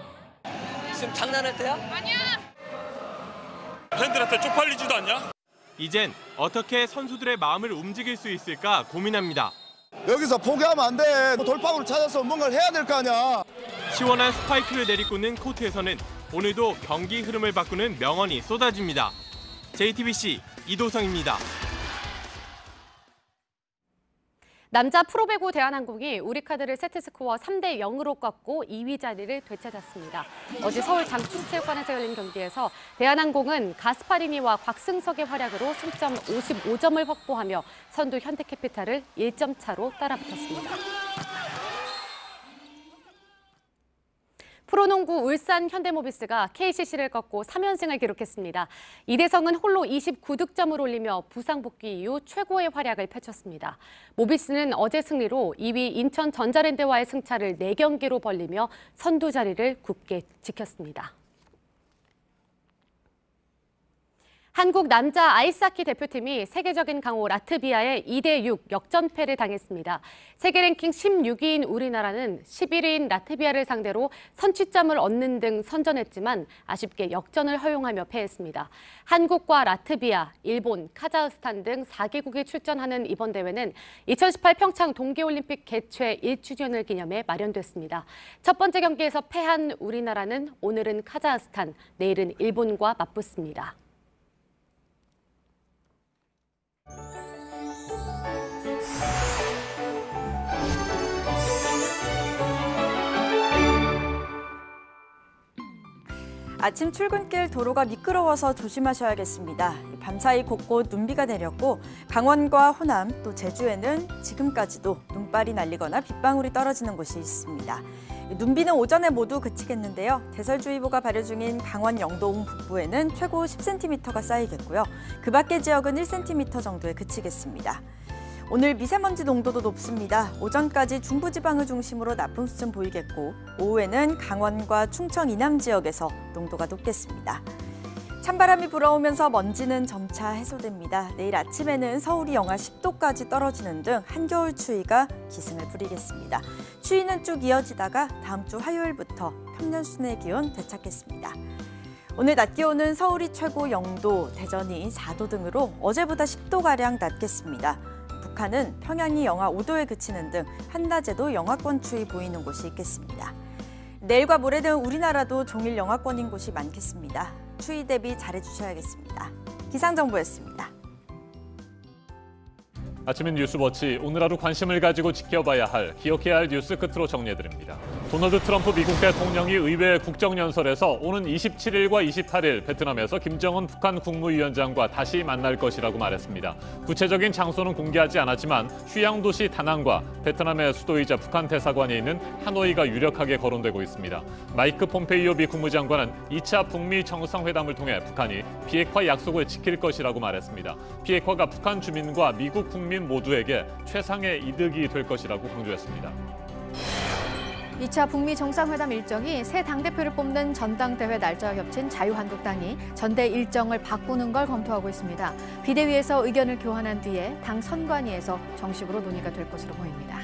지금 장난할 때야? 아니야. 팬들한테 쪽팔리지도 않냐? 이젠 어떻게 선수들의 마음을 움직일 수 있을까 고민합니다. 여기서 포기하면 안 돼. 돌파구를 찾아서 뭔가를 해야 될 거 아니야. 시원한 스파이크를 내리꽂는 코트에서는 오늘도 경기 흐름을 바꾸는 명언이 쏟아집니다. JTBC 이도성입니다. 남자 프로배구 대한항공이 우리카드를 세트스코어 3대 0으로 꺾고 2위 자리를 되찾았습니다. 어제 서울 장충체육관에서 열린 경기에서 대한항공은 가스파리니와 곽승석의 활약으로 승점 55점을 확보하며 선두 현대캐피탈을 1점 차로 따라붙었습니다. 프로농구 울산 현대모비스가 KCC를 꺾고 3연승을 기록했습니다. 이대성은 홀로 29득점을 올리며 부상 복귀 이후 최고의 활약을 펼쳤습니다. 모비스는 어제 승리로 2위 인천 전자랜드와의 승차를 4경기로 벌리며 선두 자리를 굳게 지켰습니다. 한국 남자 아이스하키 대표팀이 세계적인 강호 라트비아에 2대6 역전패를 당했습니다. 세계 랭킹 16위인 우리나라는 11위인 라트비아를 상대로 선취점을 얻는 등 선전했지만 아쉽게 역전을 허용하며 패했습니다. 한국과 라트비아, 일본, 카자흐스탄 등 4개국이 출전하는 이번 대회는 2018 평창 동계올림픽 개최 1주년을 기념해 마련됐습니다. 첫 번째 경기에서 패한 우리나라는 오늘은 카자흐스탄, 내일은 일본과 맞붙습니다. 아침 출근길 도로가 미끄러워서 조심하셔야겠습니다. 밤사이 곳곳 눈비가 내렸고 강원과 호남 또 제주에는 지금까지도 눈발이 날리거나 빗방울이 떨어지는 곳이 있습니다. 눈비는 오전에 모두 그치겠는데요. 대설주의보가 발효 중인 강원 영동 북부에는 최고 10cm가 쌓이겠고요. 그 밖의 지역은 1cm 정도에 그치겠습니다. 오늘 미세먼지 농도도 높습니다. 오전까지 중부지방을 중심으로 나쁨 수준 보이겠고 오후에는 강원과 충청 이남 지역에서 농도가 높겠습니다. 찬바람이 불어오면서 먼지는 점차 해소됩니다. 내일 아침에는 서울이 영하 10도까지 떨어지는 등 한겨울 추위가 기승을 부리겠습니다. 추위는 쭉 이어지다가 다음 주 화요일부터 평년 수준의 기온 되찾겠습니다. 오늘 낮 기온은 서울이 최고 0도, 대전이 4도 등으로 어제보다 10도가량 낮겠습니다. 북한은 평양이 영하 5도에 그치는 등 한낮에도 영하권 추위 보이는 곳이 있겠습니다. 내일과 모레는 우리나라도 종일 영하권인 곳이 많겠습니다. 추위 대비 잘해주셔야겠습니다. 기상정보였습니다. 아침인 뉴스워치, 오늘 하루 관심을 가지고 지켜봐야 할, 기억해야 할 뉴스 끝으로 정리해드립니다. 도널드 트럼프 미국 대통령이 의회 국정연설에서 오는 27일과 28일 베트남에서 김정은 북한 국무위원장과 다시 만날 것이라고 말했습니다. 구체적인 장소는 공개하지 않았지만 휴양도시 다낭과 베트남의 수도이자 북한 대사관에 있는 하노이가 유력하게 거론되고 있습니다. 마이크 폼페이오 미 국무장관은 2차 북미 정상회담을 통해 북한이 비핵화 약속을 지킬 것이라고 말했습니다. 비핵화가 북한 주민과 미국 국민 모두에게 최상의 이득이 될 것이라고 강조했습니다. 2차 북미 정상회담 일정이 새 당대표를 뽑는 전당대회 날짜와 겹친 자유한국당이 전대 일정을 바꾸는 걸 검토하고 있습니다. 비대위에서 의견을 교환한 뒤에 당 선관위에서 정식으로 논의가 될 것으로 보입니다.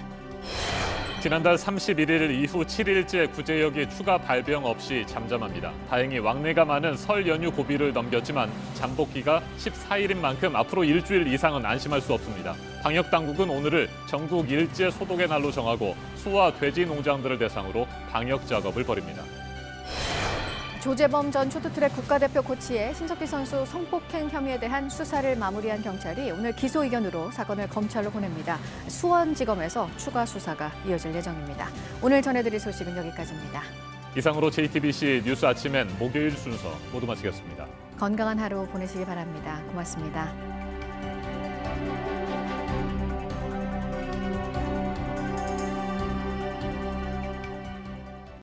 지난달 31일 이후 7일째 구제역이 추가 발병 없이 잠잠합니다. 다행히 왕래가 많은 설 연휴 고비를 넘겼지만 잠복기가 14일인 만큼 앞으로 일주일 이상은 안심할 수 없습니다. 방역당국은 오늘을 전국 일제 소독의 날로 정하고 소와 돼지 농장들을 대상으로 방역 작업을 벌입니다. 조재범 전 쇼트트랙 국가대표 코치의 심석희 선수 성폭행 혐의에 대한 수사를 마무리한 경찰이 오늘 기소 의견으로 사건을 검찰로 보냅니다. 수원지검에서 추가 수사가 이어질 예정입니다. 오늘 전해드릴 소식은 여기까지입니다. 이상으로 JTBC 뉴스 아침엔 목요일 순서 모두 마치겠습니다. 건강한 하루 보내시기 바랍니다. 고맙습니다.